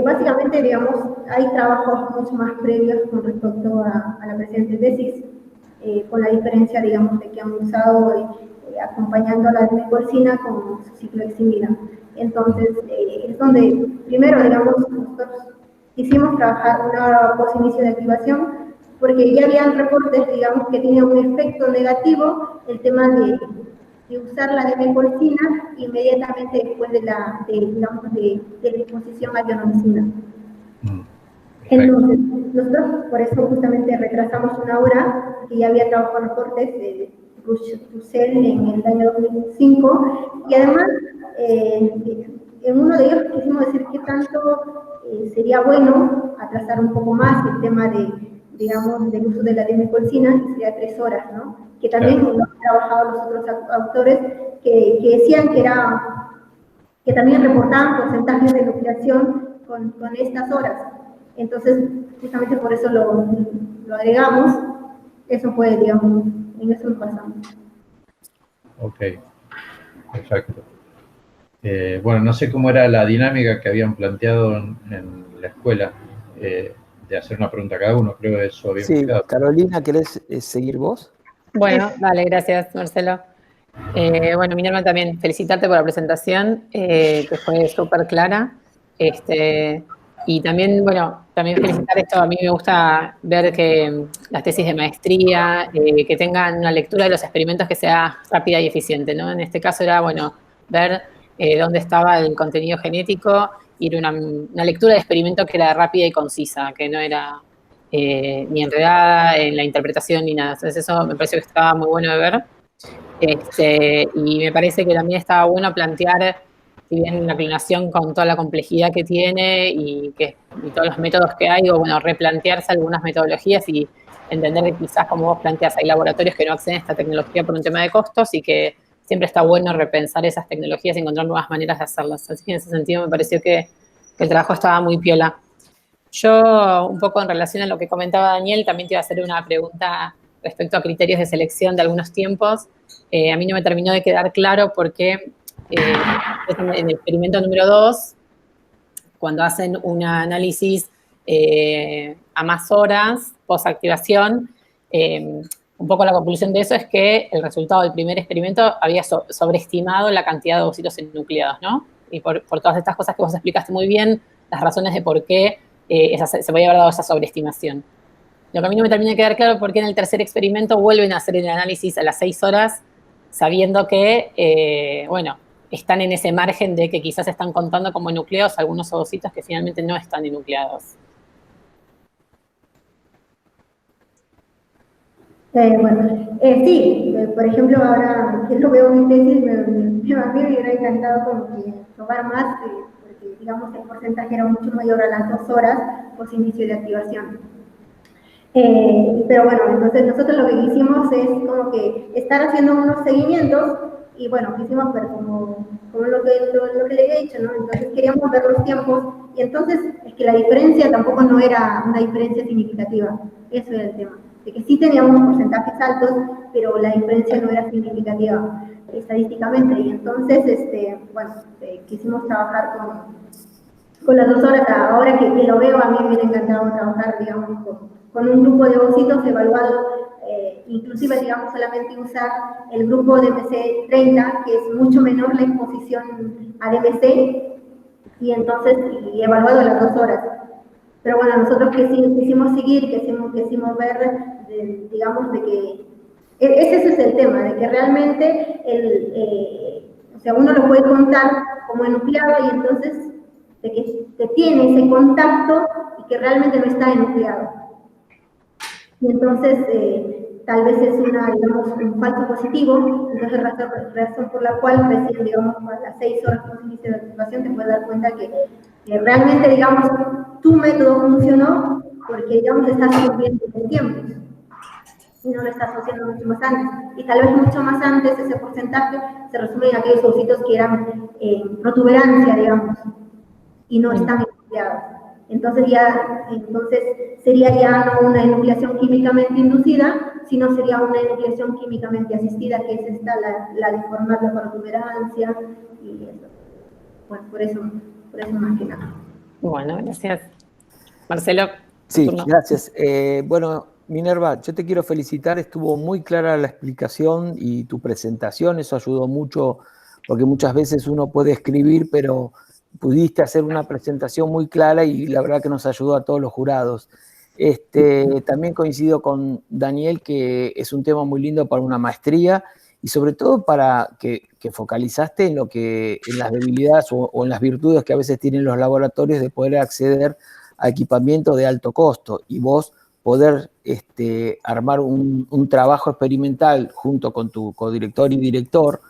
Básicamente, digamos, hay trabajos mucho más previos con respecto a la presente tesis, con la diferencia, digamos, de que han usado acompañando a la dimecolcina con su cicloheximida. Entonces, es donde, primero, digamos, nosotros quisimos trabajar una posinicio de activación, porque ya habían reportes, digamos, que tiene un efecto negativo el tema de usar la dimecolcina inmediatamente después de la exposición a ionomicina. Entonces, nosotros por eso justamente retrasamos una hora, que ya había trabajado reportes de Russell en el año 2005, y además en uno de ellos quisimos decir que tanto sería bueno atrasar un poco más el tema digamos, del uso de la dimecolcina, que sería 3 horas, ¿no? Que también lo han trabajado los otros autores que decían que también reportaban porcentajes de nucleación con estas horas. Entonces, justamente por eso lo agregamos. Eso fue, digamos, en eso nos basamos. Ok, perfecto. Bueno, no sé cómo era la dinámica que habían planteado en la escuela, de hacer una pregunta a cada uno, creo que eso había quedado. Carolina, ¿querés seguir vos? Bueno, vale, gracias, Marcelo. Bueno, Minerva, también felicitarte por la presentación, que fue súper clara. Y también, bueno, también felicitar esto, a mí me gusta ver que las tesis de maestría, que tengan una lectura de los experimentos que sea rápida y eficiente, ¿no? En este caso era, bueno, ver dónde estaba el contenido genético y era una lectura de experimento que era rápida y concisa, que no era ni enredada en la interpretación ni nada. Entonces eso me pareció que estaba muy bueno de ver. Y me parece que también estaba bueno plantear, si bien la clonación con toda la complejidad que tiene y todos los métodos que hay, o bueno, replantearse algunas metodologías y entender que quizás, como vos planteás, hay laboratorios que no acceden a esta tecnología por un tema de costos y que siempre está bueno repensar esas tecnologías y encontrar nuevas maneras de hacerlas. Así que en ese sentido me pareció que el trabajo estaba muy piola. Yo, un poco en relación a lo que comentaba Daniel, también te iba a hacer una pregunta respecto a criterios de selección de algunos tiempos. A mí no me terminó de quedar claro por qué en el experimento número 2, cuando hacen un análisis a más horas post-activación, un poco la conclusión de eso es que el resultado del primer experimento había sobreestimado la cantidad de ovocitos enucleados, ¿no? Y por todas estas cosas que vos explicaste muy bien, las razones de por qué se podía haber dado esa sobreestimación. Lo que a mí no me termina de quedar claro es por qué en el tercer experimento vuelven a hacer el análisis a las 6 horas, sabiendo que, bueno, están en ese margen de que quizás están contando como enucleados algunos ovocitos que finalmente no están enucleados. Sí, por ejemplo, ahora que lo veo en mi tesis, a mí me hubiera encantado como que probar más, porque digamos el porcentaje era mucho mayor a las 2 horas post inicio de activación. Pero bueno, entonces nosotros lo que hicimos es como que estar haciendo unos seguimientos y bueno, quisimos ver como lo que le he dicho, ¿no? Entonces queríamos ver los tiempos y entonces es que la diferencia tampoco no era una diferencia significativa, eso era el tema, de que sí teníamos porcentajes altos, pero la diferencia no era significativa estadísticamente y entonces, bueno, quisimos trabajar con las 2 horas. Ahora que lo veo, a mí me hubiera encantado trabajar, digamos, con un grupo de ovocitos evaluado, inclusive, digamos, solamente usar el grupo de MC30, que es mucho menor la exposición al MC, y entonces, y evaluado las 2 horas. Pero bueno, nosotros quisimos seguir, quisimos ver, digamos, de que, ese es el tema, de que realmente, o sea, uno lo puede contar como enucleado y entonces, de que tiene ese contacto y que realmente no está enucleado. Y entonces, tal vez es digamos, un falso positivo, entonces razón por la cual recién, digamos, a las 6 horas que inicio de activación te puedes dar cuenta que realmente, digamos, tu método funcionó porque, digamos, estás cumpliendo el tiempo y no lo estás haciendo mucho más antes. Y tal vez mucho más antes ese porcentaje se resume en aquellos ovocitos que eran protuberancia, digamos, y no están enucleados. Entonces sería ya no una enucleación químicamente inducida, sino sería una enucleación químicamente asistida, que es esta, la de formar la protuberancia y eso. Bueno, por eso más que nada. Bueno, gracias. Marcelo. Sí, turno. gracias. Bueno, Minerva, yo te quiero felicitar, estuvo muy clara la explicación y tu presentación, eso ayudó mucho, porque muchas veces uno puede escribir, pero pudiste hacer una presentación muy clara y la verdad que nos ayudó a todos los jurados. También coincido con Daniel que es un tema muy lindo para una maestría y sobre todo para que focalizaste en las debilidades o en las virtudes que a veces tienen los laboratorios de poder acceder a equipamiento de alto costo y vos poder armar un trabajo experimental junto con tu codirector y director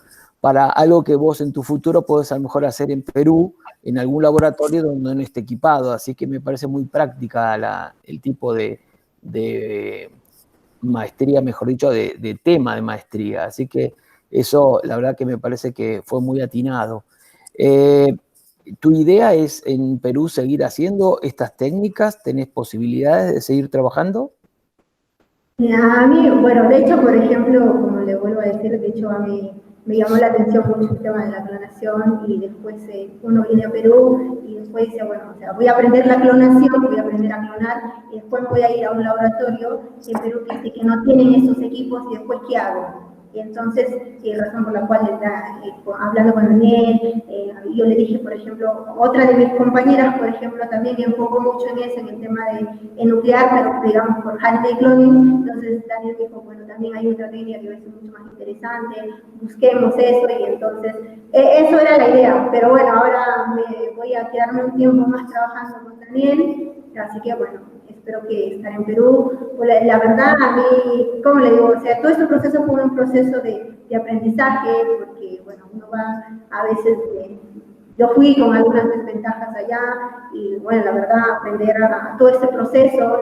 para algo que vos en tu futuro podés a lo mejor hacer en Perú, en algún laboratorio donde no esté equipado. Así que me parece muy práctica el tipo de maestría, mejor dicho, de tema de maestría. Así que eso, la verdad que me parece que fue muy atinado. ¿Tu idea es en Perú seguir haciendo estas técnicas? ¿Tenés posibilidades de seguir trabajando? A mí, bueno, de hecho, por ejemplo, como le vuelvo a decir, de hecho a mí me llamó la atención mucho el tema de la clonación y después uno viene a Perú y después dice, bueno, o sea, voy a aprender la clonación, voy a aprender a clonar y después me voy a ir a un laboratorio en Perú que dice que no tienen esos equipos y después ¿qué hago? Y entonces, razón por la cual hablando con Daniel, yo le dije, por ejemplo, otra de mis compañeras, por ejemplo, también enfocó mucho en eso, en el tema de nuclear, pero digamos por hand cloning. Entonces Daniel dijo, bueno, también hay otra técnica que va a ser mucho más interesante, busquemos eso, y entonces, eso era la idea. Pero bueno, ahora voy a quedarme un tiempo más trabajando con Daniel, así que bueno, espero que estar en Perú. La verdad, a mí, ¿cómo le digo? O sea, todo este proceso fue un proceso de aprendizaje, porque, bueno, uno va a veces, yo fui con algunas desventajas allá, y bueno, la verdad, aprender a todo este proceso,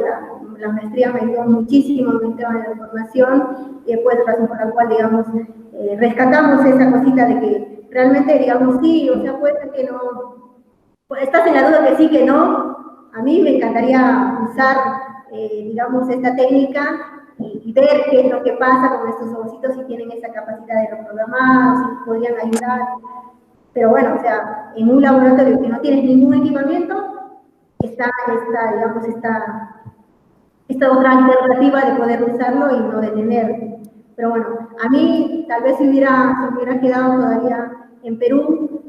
la maestría me ayudó muchísimo en el tema de la formación, y después, razón por la cual, digamos, rescatamos esa cosita de que realmente, digamos, sí, o sea, puede ser que no, estás en la duda que sí, que no. A mí me encantaría usar, digamos, esta técnica y ver qué es lo que pasa con estos ovocitos, si tienen esa capacidad de reprogramar, si podrían ayudar. Pero bueno, o sea, en un laboratorio que no tienes ningún equipamiento, está digamos, esta otra alternativa de poder usarlo y no detener. Pero bueno, a mí tal vez si hubiera quedado todavía en Perú,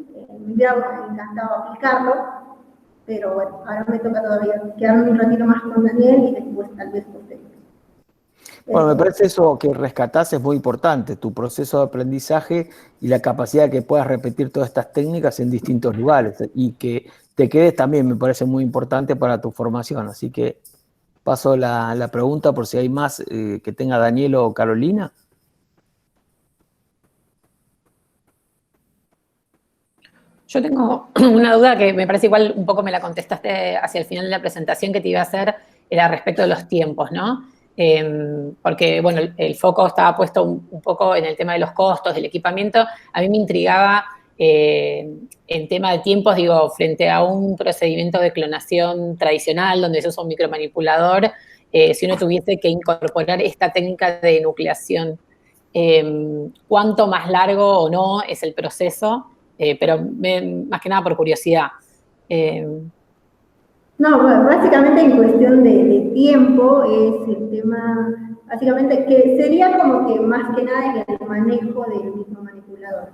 me hubiera encantado aplicarlo. Pero bueno, ahora me toca todavía quedarme un ratito más con Daniel y después tal vez posterior. Bueno, me parece eso que rescatás es muy importante, tu proceso de aprendizaje y la capacidad de que puedas repetir todas estas técnicas en distintos lugares y que te quedes también me parece muy importante para tu formación. Así que paso la pregunta por si hay más que tenga Daniel o Carolina. Yo tengo una duda que me parece igual un poco me la contestaste hacia el final de la presentación que te iba a hacer, era respecto de los tiempos, ¿no? Porque, bueno, el foco estaba puesto un poco en el tema de los costos, del equipamiento. A mí me intrigaba en tema de tiempos, digo, frente a un procedimiento de clonación tradicional donde se usa un micromanipulador, si uno tuviese que incorporar esta técnica de nucleación, ¿cuánto más largo o no es el proceso? Pero más que nada por curiosidad. No, bueno, básicamente en cuestión de tiempo es el tema, básicamente, que sería como que más que nada en el manejo del mismo manipulador.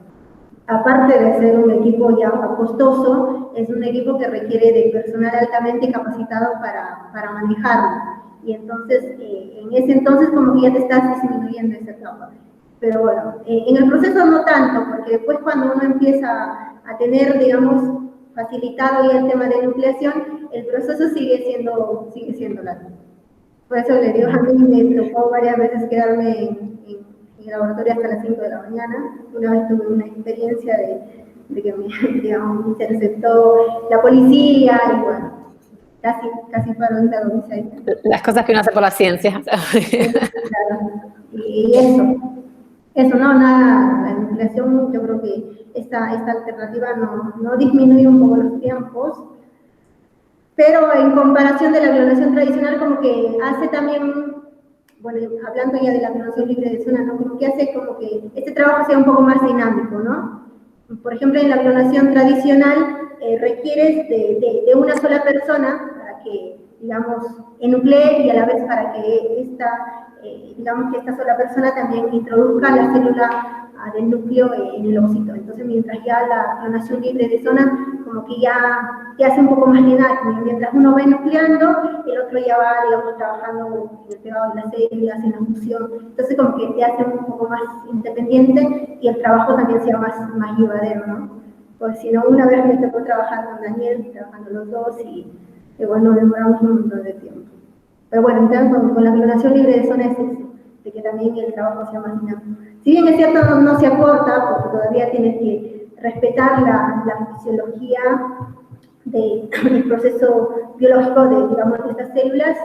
Aparte de ser un equipo ya costoso, es un equipo que requiere de personal altamente capacitado para manejarlo. Y entonces, en ese entonces como que ya te estás disminuyendo esa etapa. Pero bueno, en el proceso no tanto, porque después cuando uno empieza a tener, digamos, facilitado ya el tema de nucleación, el proceso sigue siendo largo. Por eso le digo, a mí me tocó varias veces quedarme en el laboratorio hasta las 5 de la mañana. Una vez tuve una experiencia de que digamos, me interceptó la policía y bueno, casi paro de agonizar ahí. Las cosas que uno hace por la ciencia. Claro. Y eso no, nada, la nucleación, yo creo que esta alternativa no disminuye un poco los tiempos, pero en comparación de la clonación tradicional, como que hace también, bueno, hablando ya de la clonación libre de zona, ¿no? Como que hace como que este trabajo sea un poco más dinámico, ¿no? Por ejemplo, en la clonación tradicional requieres de una sola persona para que, digamos, enuclee y a la vez para que digamos que esta sola persona también introduzca la célula del núcleo en el ovocito. Entonces, mientras ya la clonación libre de zona, como que ya hace un poco más dinámico. Mientras uno va nucleando, el otro ya va, digamos, trabajando en el pegado de las células, en la fusión. Entonces, como que te hace un poco más independiente y el trabajo también sea más llevadero, ¿no? Porque si no, una vez me tocó trabajar con Daniel, trabajando los dos, y bueno, demoramos un montón de tiempo. Pero bueno, entonces con la clonación libre de zona es eso, de que también el trabajo sea más dinámico. Si bien es cierto, no se acorta, porque todavía tienes que respetar la fisiología del proceso biológico de, digamos, de estas células,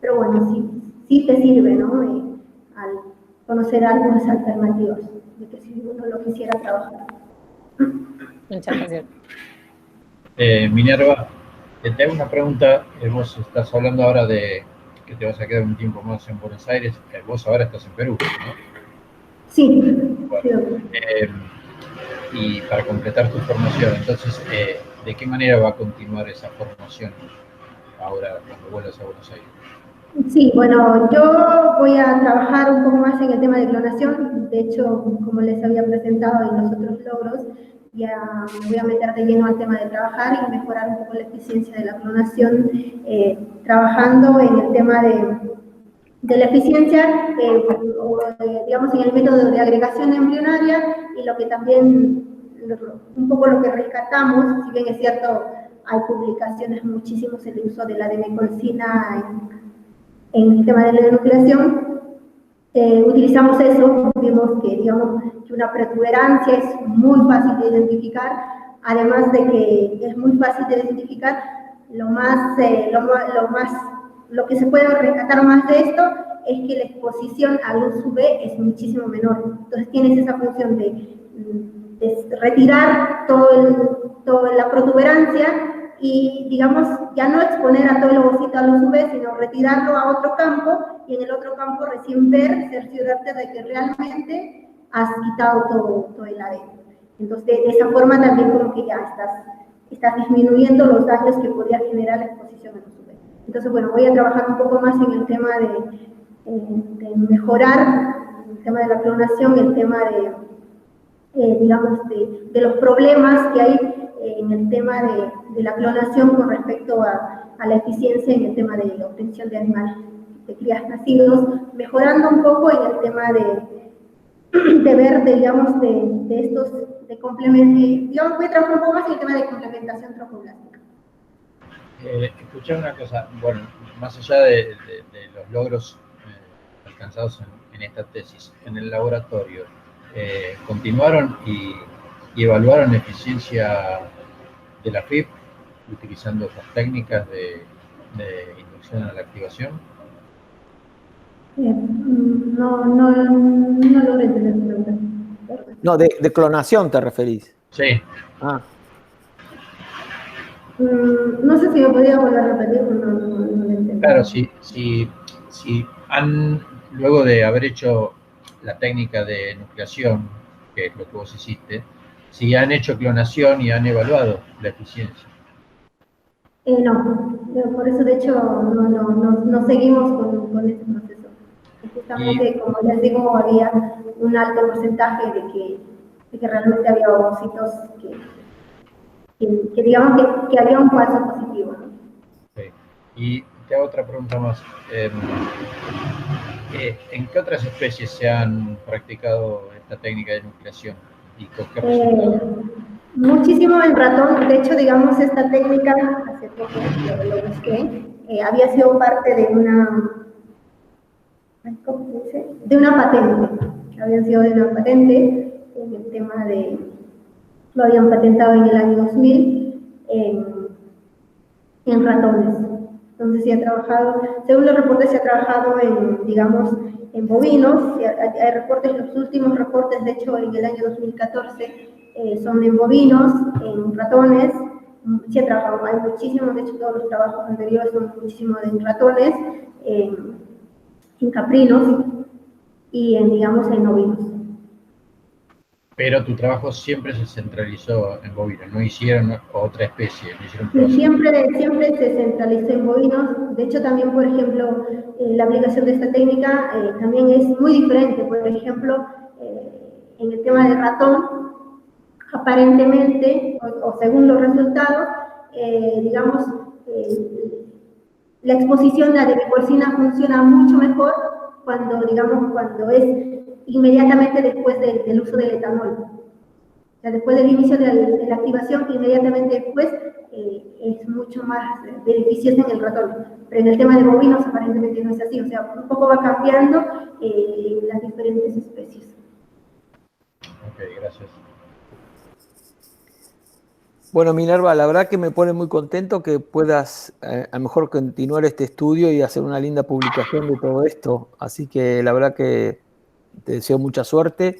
pero bueno, sí te sirve, ¿no? Al conocer algunas alternativas, de que si uno lo quisiera trabajar. Muchas gracias. Minerva, te hago una pregunta. Vos estás hablando ahora de que te vas a quedar un tiempo más en Buenos Aires. Vos ahora estás en Perú, ¿no? Sí. Bueno, y para completar tu formación, entonces, ¿de qué manera va a continuar esa formación ahora cuando vuelvas a Buenos Aires? Sí, bueno, yo voy a trabajar un poco más en el tema de clonación. De hecho, como les había presentado en los otros logros, ya me voy a meter de lleno al tema de trabajar y mejorar un poco la eficiencia de la clonación, trabajando en el tema de la eficiencia, digamos, en el método de agregación embrionaria, y lo que también, un poco lo que rescatamos, si bien es cierto, hay publicaciones muchísimos en el uso de la adenecolcina en el tema de la denucleación, utilizamos eso, vimos que, digamos, que una protuberancia es muy fácil de identificar, además de que es muy fácil de identificar, lo que se puede rescatar más de esto es que la exposición a luz UV es muchísimo menor. Entonces tienes esa función de retirar toda la protuberancia y, digamos, ya no exponer a todo el ovocito a luz UV, sino retirarlo a otro campo, y en el otro campo recién cerciorarte de que realmente has quitado todo el ADN. Entonces, de esa forma también como que ya estás disminuyendo los daños que podría generar la exposición a luz UV. Entonces, bueno, voy a trabajar un poco más en el tema de mejorar el tema de la clonación, el tema digamos, de los problemas que hay en el tema de la clonación con respecto a la eficiencia en el tema de la obtención de animales de crías nacidos, mejorando un poco en el tema de ver, digamos, de estos, de complementación, digamos, voy a trabajar un poco más en el tema de complementación trofoblástica. Escuchar una cosa, bueno, más allá de los logros alcanzados en esta tesis, en el laboratorio, continuaron y evaluaron la eficiencia de la FIP utilizando esas técnicas de inducción a la activación. No logré entender tu pregunta. No, de clonación te referís. Sí. Ah. No sé si me podría volver a repetir, no lo entiendo. Claro, si han, luego de haber hecho la técnica de nucleación, que es lo que vos hiciste, si han hecho clonación y han evaluado la eficiencia. No, por eso de hecho no seguimos con este proceso. Justamente, como les digo, había un alto porcentaje de que realmente había ovocitos que digamos que había un falso positivo, ¿no? Okay. Y te hago otra pregunta más. ¿En qué otras especies se han practicado esta técnica de nucleación? ¿Y con qué resultados? Muchísimo en ratón. De hecho, digamos, esta técnica, hace poco lo busqué, había sido parte de ¿cómo se dice? De una patente, que habían sido de una patente, en el tema de, lo habían patentado en el año 2000, en ratones. Entonces se ha trabajado, según los reportes, se ha trabajado en, digamos, en bovinos. Hay reportes, los últimos reportes, de hecho, en el año 2014, son en bovinos, en ratones. Se ha trabajado, hay muchísimos, de hecho, todos los trabajos anteriores son muchísimos en ratones, en caprinos y en, digamos, en ovinos. Pero tu trabajo siempre se centralizó en bovinos, no hicieron otra especie, no hicieron Sí, siempre se centralizó en bovinos. De hecho, también, por ejemplo, la aplicación de esta técnica también es muy diferente. Por ejemplo, en el tema del ratón, aparentemente, o según los resultados, digamos, la exposición a la demiporcina funciona mucho mejor cuando, digamos, cuando es inmediatamente después del uso del etanol. O sea, después del inicio de la activación, inmediatamente después, es mucho más beneficioso en el ratón. Pero en el tema de bovinos aparentemente no es así. O sea, un poco va cambiando las diferentes especies. Ok, gracias. Bueno, Minerva, la verdad que me pone muy contento que puedas a lo mejor continuar este estudio y hacer una linda publicación de todo esto. Así que la verdad que te deseo mucha suerte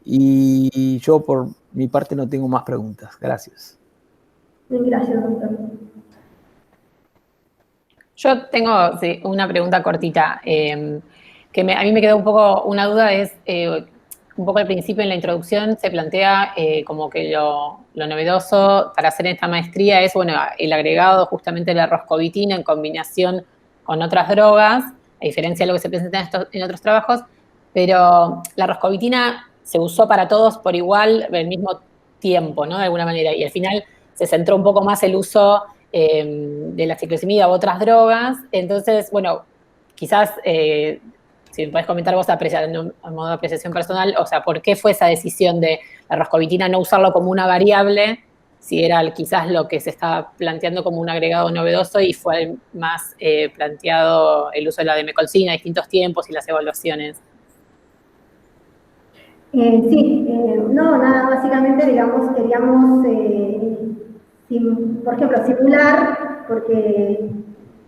y yo por mi parte no tengo más preguntas. Gracias. Gracias, doctor. Yo tengo sí, una pregunta cortita, que a mí me quedó un poco, una duda es, un poco al principio en la introducción se plantea como que lo novedoso para hacer esta maestría es, bueno, el agregado justamente de la roscovitina en combinación con otras drogas, a diferencia de lo que se presenta en otros trabajos, pero la roscovitina se usó para todos por igual al mismo tiempo, ¿no? De alguna manera, y al final se centró un poco más el uso de la ciclosimida u otras drogas. Entonces, bueno, quizás si me podés comentar vos a modo de apreciación personal, o sea, ¿por qué fue esa decisión de la roscovitina no usarlo como una variable, si era quizás lo que se estaba planteando como un agregado novedoso y fue más planteado el uso de la demecolcina a distintos tiempos y las evaluaciones? Sí, no, nada, básicamente, digamos, queríamos, por ejemplo, simular, porque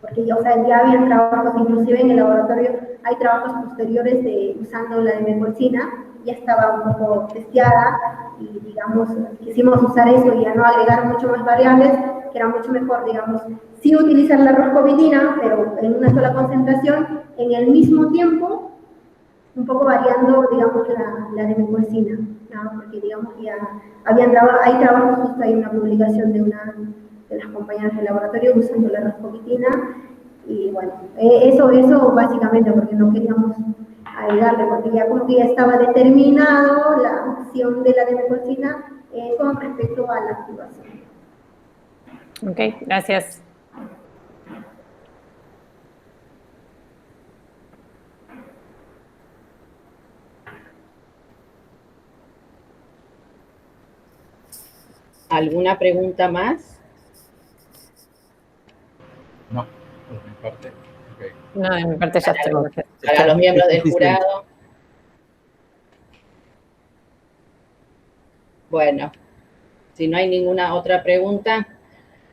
o sea, ya habían trabajos, inclusive en el laboratorio hay trabajos posteriores usando la demecolcina, ya estaba un poco testeada y, digamos, quisimos usar eso y a no agregar mucho más variables, que era mucho mejor, digamos, sí utilizar la roscovitina, pero en una sola concentración, en el mismo tiempo, un poco variando, digamos, la demecolcina, ¿no? Porque, digamos, ya hay trabajos, justo hay una publicación de una de las compañeras del laboratorio usando la roscovitina, y bueno, eso básicamente porque no queríamos agregarle, porque ya como que ya estaba determinado la acción de la demecolcina con respecto a la activación. Ok, gracias. ¿Alguna pregunta más? No, por mi parte. Okay. No, de mi parte ya tengo. Para los miembros del jurado. Bueno, si no hay ninguna otra pregunta,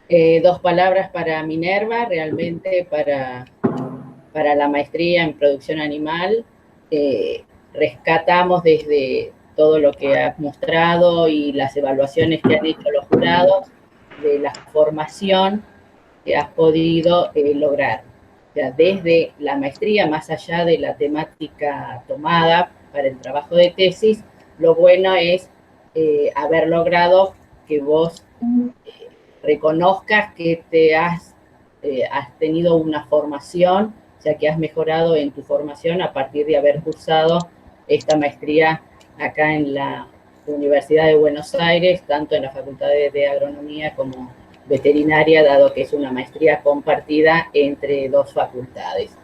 2 palabras para Minerva, realmente para la maestría en producción animal. Rescatamos desde todo lo que has mostrado y las evaluaciones que han hecho los jurados de la formación que has podido lograr. O sea, desde la maestría, más allá de la temática tomada para el trabajo de tesis, lo bueno es haber logrado que vos reconozcas que has tenido una formación, o sea, que has mejorado en tu formación a partir de haber cursado esta maestría acá en la Universidad de Buenos Aires, tanto en la Facultad de Agronomía como veterinaria, dado que es una maestría compartida entre 2 facultades.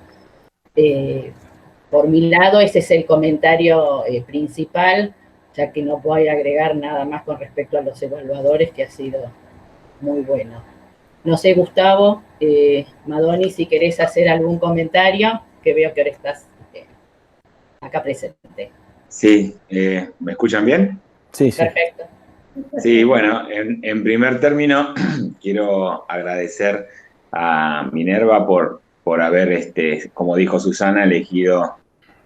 Por mi lado, ese es el comentario principal, ya que no voy a agregar nada más con respecto a los evaluadores, que ha sido muy bueno. No sé, Gustavo, Madoni, si querés hacer algún comentario, que veo que ahora estás acá presente. Sí, ¿me escuchan bien? Sí, sí. Perfecto. Sí, bueno, en primer término quiero agradecer a Minerva por haber, como dijo Susana, elegido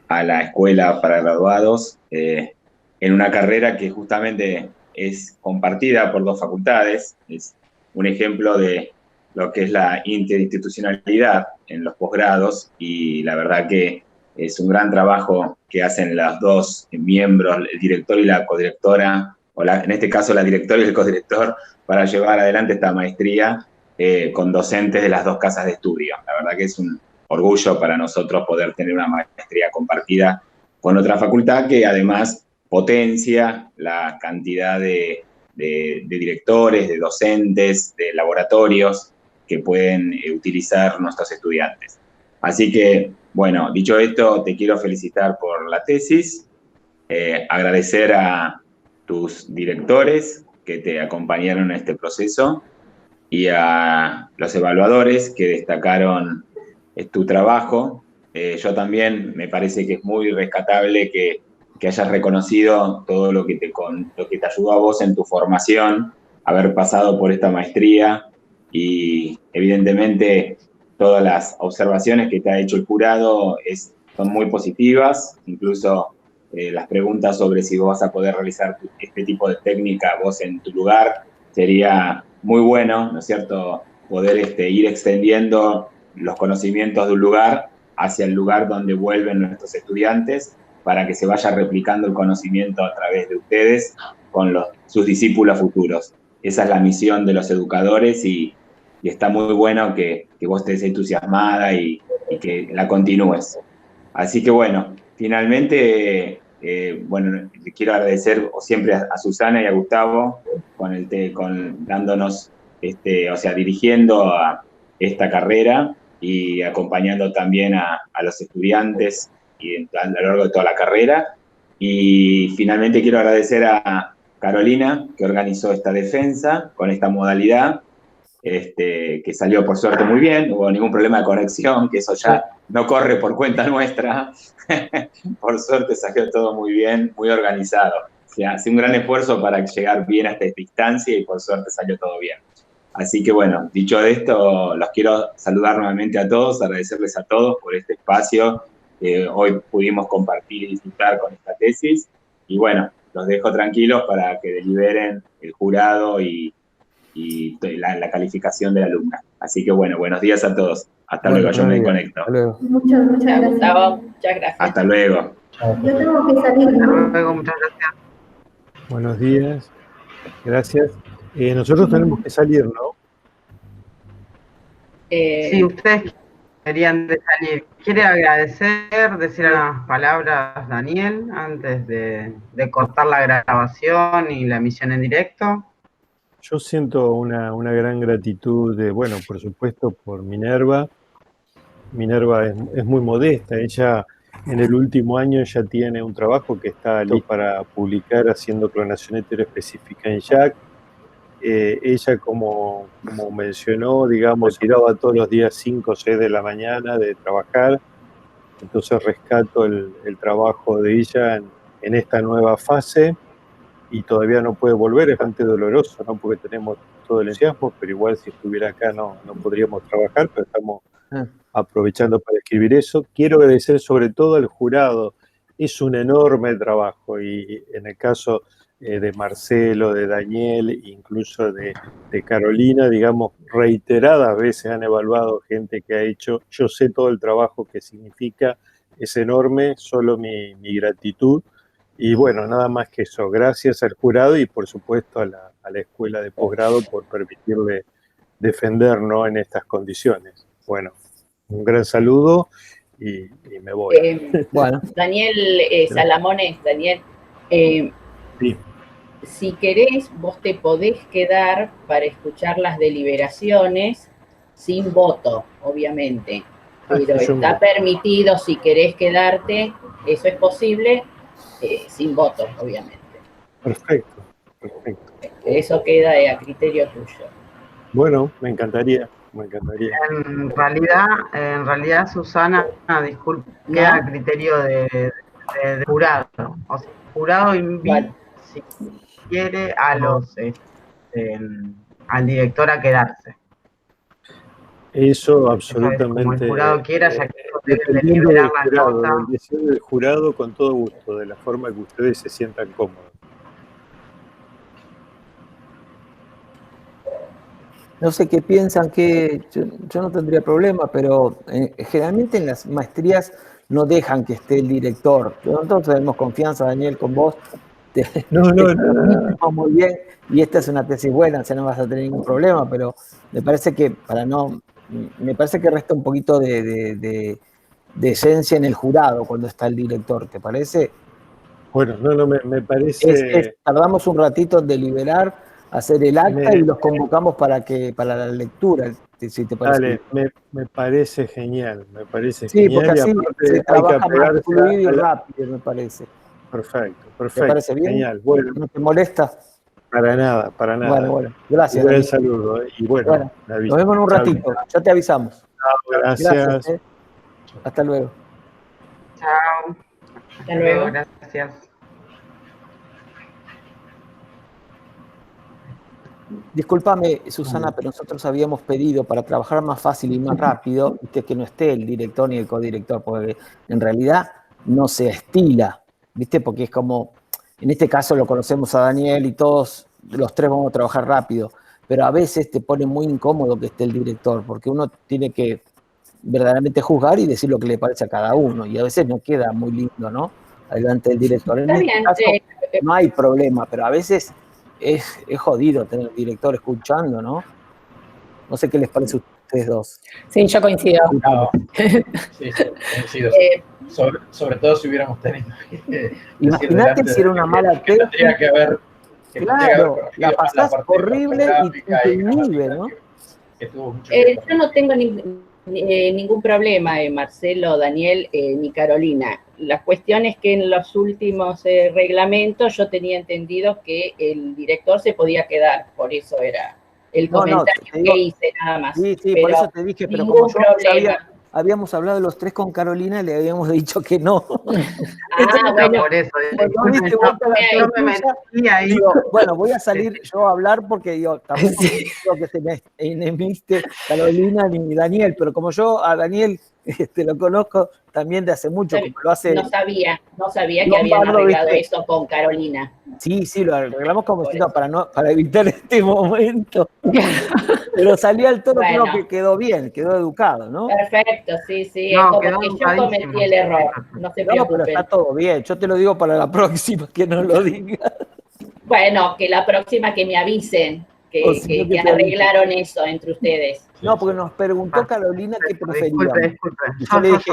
a la escuela para graduados en una carrera que justamente es compartida por dos facultades. Es un ejemplo de lo que es la interinstitucionalidad en los posgrados y la verdad que es un gran trabajo que hacen los dos miembros, el director y la codirectora, en este caso la directora y el codirector, para llevar adelante esta maestría con docentes de las dos casas de estudio. La verdad que es un orgullo para nosotros poder tener una maestría compartida con otra facultad que además potencia la cantidad de directores, de docentes, de laboratorios que pueden utilizar nuestros estudiantes. Así que, bueno, dicho esto, te quiero felicitar por la tesis, agradecer a tus directores que te acompañaron en este proceso y a los evaluadores que destacaron tu trabajo. Yo también me parece que es muy rescatable que hayas reconocido todo lo que te ayudó a vos en tu formación, haber pasado por esta maestría y evidentemente todas las observaciones que te ha hecho el jurado son muy positivas, incluso las preguntas sobre si vos vas a poder realizar este tipo de técnica vos en tu lugar, sería muy bueno, ¿no es cierto?, poder ir extendiendo los conocimientos de un lugar hacia el lugar donde vuelven nuestros estudiantes para que se vaya replicando el conocimiento a través de ustedes con sus discípulos futuros. Esa es la misión de los educadores y está muy bueno que vos estés entusiasmada y que la continúes. Así que bueno, finalmente, bueno, quiero agradecer siempre a Susana y a Gustavo dándonos, dirigiendo a esta carrera y acompañando también a los estudiantes a lo largo de toda la carrera. Y finalmente quiero agradecer a Carolina, que organizó esta defensa con esta modalidad, que salió por suerte muy bien, no hubo ningún problema de conexión, que eso ya no corre por cuenta nuestra. Por suerte salió todo muy bien, muy organizado. Se hace un gran esfuerzo para llegar bien hasta esta instancia y por suerte salió todo bien. Así que bueno, dicho esto, los quiero saludar nuevamente a todos, agradecerles a todos por este espacio que hoy pudimos compartir y disfrutar con esta tesis. Y bueno, los dejo tranquilos para que deliberen el jurado y la calificación de la alumna. Así que bueno, buenos días a todos. Hasta luego, yo me conecto. Hasta luego. Muchas gracias. Gustavo, muchas gracias. Hasta luego. Yo tengo que salir, Hasta ¿no? luego, muchas gracias. Buenos días, gracias. Nosotros tenemos que salir, ¿no? Sí, ustedes querían de salir. ¿Quiere agradecer, decir unas palabras, Daniel, antes de cortar la grabación y la emisión en directo? Yo siento una gran gratitud, bueno, por supuesto, por Minerva. Minerva es muy modesta. Ella, en el último año, ya tiene un trabajo que está listo para publicar haciendo clonación heteroespecífica en JAK. Ella, como mencionó, digamos, tiraba todos los días 5 o 6 de la mañana de trabajar. Entonces rescato el trabajo de ella en esta nueva fase. Y todavía no puede volver, es bastante doloroso, ¿no? Porque tenemos todo el entusiasmo, pero igual si estuviera acá no podríamos trabajar, pero estamos aprovechando para escribir eso. Quiero agradecer sobre todo al jurado, es un enorme trabajo y en el caso de Marcelo, de Daniel, incluso de Carolina, digamos, reiteradas veces han evaluado gente que ha hecho, yo sé todo el trabajo que significa, es enorme, solo mi gratitud. Y bueno, nada más que eso. Gracias al jurado y por supuesto a la escuela de posgrado por permitirle defendernos en estas condiciones. Bueno, un gran saludo y me voy. Bueno. Daniel Salamones, Daniel, sí. Si querés, vos te podés quedar para escuchar las deliberaciones sin voto, obviamente. Pero está permitido, si querés quedarte, eso es posible. Sin voto, obviamente. Perfecto. Eso queda a criterio tuyo. Bueno, me encantaría. En realidad, Susana, disculpe, queda a criterio de jurado. O sea, el jurado invita, si quiere, a los al director a quedarse. Eso Eso es como el jurado absolutamente, quiera, ya que deben de dependiendo liberar del la jurado, nota. del deseo del jurado, con todo gusto, de la forma que ustedes se sientan cómodos. No sé qué piensan, que yo no tendría problema, pero generalmente en las maestrías no dejan que esté el director. Nosotros tenemos confianza, Daniel, con vos. No. Transmitimos muy bien, y esta es una tesis buena, o sea, no vas a tener ningún problema, pero me parece que me parece que resta un poquito de esencia en el jurado cuando está el director, ¿te parece? Bueno, me parece... Tardamos un ratito en deliberar, hacer el acta y los convocamos para la lectura, si te parece. Dale, me parece genial, me parece Sí, genial. porque Y así aparte se hay que trabaja más apegarse fluido y a la... rápido, me parece. Perfecto, ¿Te parece bien? genial. Bueno, ¿No te molesta? para nada. Bueno, gracias. Un gran Daniel. saludo. Y bueno, Nos vemos en un ratito, ya te avisamos. Gracias. Hasta luego. Chao. Hasta luego. Gracias. Discúlpame, Susana, pero nosotros habíamos pedido para trabajar más fácil y más rápido que no esté el director ni el codirector, porque en realidad no se estila, ¿viste? Porque es como, en este caso lo conocemos a Daniel y todos los tres vamos a trabajar rápido, pero a veces te pone muy incómodo que esté el director, porque uno tiene que verdaderamente juzgar y decir lo que le parece a cada uno, y a veces no queda muy lindo, ¿no? Adelante del director. En este caso no hay problema, pero a veces es jodido tener el director escuchando, ¿no? No sé qué les parece a ustedes dos. Sí, yo coincido. No. Sí, coincido. Sobre todo si hubiéramos tenido. Imagínate si era una mala tesis. Tendría que haber. Claro, la pasás horrible y te inhibe, ¿no? Yo no tengo ningún problema, Marcelo, Daniel ni Carolina. La cuestión es que en los últimos reglamentos yo tenía entendido que el director se podía quedar, por eso era el comentario que hice, nada más. Sí, pero por eso te dije, pero como yo habíamos hablado los tres con Carolina, le habíamos dicho que no. Bueno, por eso. Bueno, voy a salir yo a hablar porque digo, tampoco quiero que se me enemiste Carolina ni Daniel, pero como yo a Daniel lo conozco también de hace mucho, como lo hace... No sabía que habían arreglado eso con Carolina. Sí, lo arreglamos como diciendo para evitar este momento. Pero salía al tono, creo que quedó bien, quedó educado, ¿no? Perfecto, sí. No, es como que yo cometí el error. No se preocupen. Pero está todo bien. Yo te lo digo para la próxima, que no lo digas. Bueno, que la próxima que me avisen que arreglaron eso entre ustedes. No, porque nos preguntó Carolina qué preferíamos. Disculpe. Yo le dije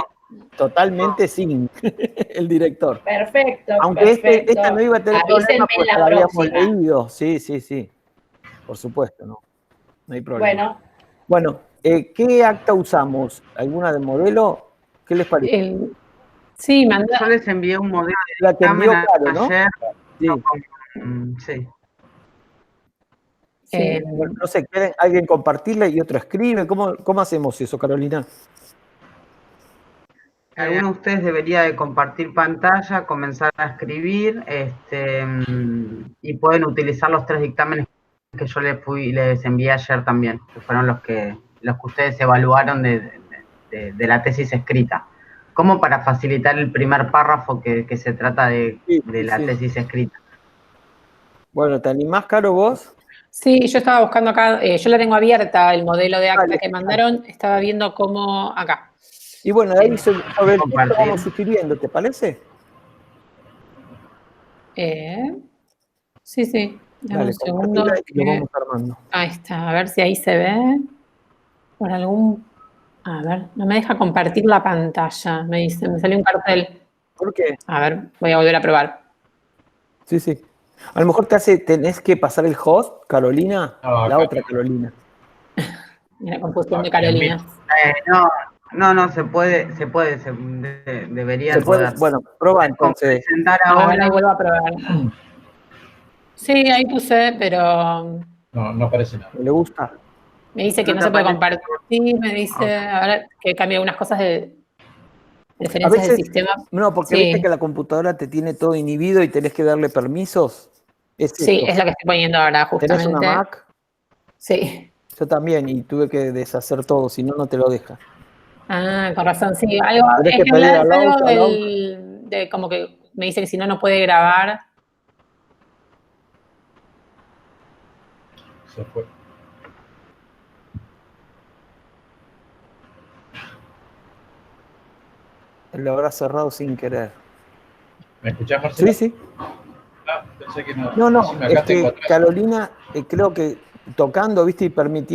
totalmente sin el director. Perfecto. Aunque esta no iba a tener problema porque la habíamos leído. Sí. Por supuesto, no hay problema. Bueno, ¿qué acta usamos? ¿Alguna de modelo? ¿Qué les parece? Sí, yo les envié un modelo de la que envió Caro, ¿no? Sí. No sé, ¿quieren alguien compartirla y otro escribe? ¿Cómo hacemos eso, Carolina? Alguno de ustedes debería de compartir pantalla, comenzar a escribir, y pueden utilizar los 3 dictámenes que yo les envié ayer también, que fueron los que ustedes evaluaron de la tesis escrita, como para facilitar el primer párrafo que se trata de la tesis escrita. Bueno, ¿te animás, Caro, vos? Sí, yo estaba buscando acá, yo la tengo abierta, el modelo de acta que mandaron, estaba viendo cómo acá. Y bueno, de ahí sobre el texto vamos sugiriendo, ¿te parece? Sí. Dame un segundo. Lo vamos armando. Ahí está, a ver si ahí se ve. Por algún... A ver, no me deja compartir la pantalla, me dice, me salió un cartel. ¿Por qué? A ver, voy a volver a probar. Sí. A lo mejor tenés que pasar el host, Carolina, la otra Carolina. La confusión de Carolina. No, se puede, debería poder. Bueno, prueba entonces. Ahora vuelvo a probar. Sí, ahí puse, pero... No aparece nada. ¿Le gusta? Me dice que no se puede compartir, me dice, ahora que cambie algunas cosas de... preferencias del sistema. No, porque Sí. viste que la computadora te tiene todo inhibido y tenés que darle permisos. Sí, es la que estoy poniendo ahora, justamente. ¿Tenés una Mac? Sí. Yo también, y tuve que deshacer todo, si no, no te lo deja. Ah, con razón, sí. Algo, Tenés es que que pedir habla- al algo auto, de como que me dice que si no, no puede grabar. Se fue. Lo habrá cerrado sin querer. ¿Me escuchás, Marcelo? Sí, sí. Ah, pensé que no. No, Decime, acá es tengo que atrás. Carolina, creo que tocando, viste, y permitiendo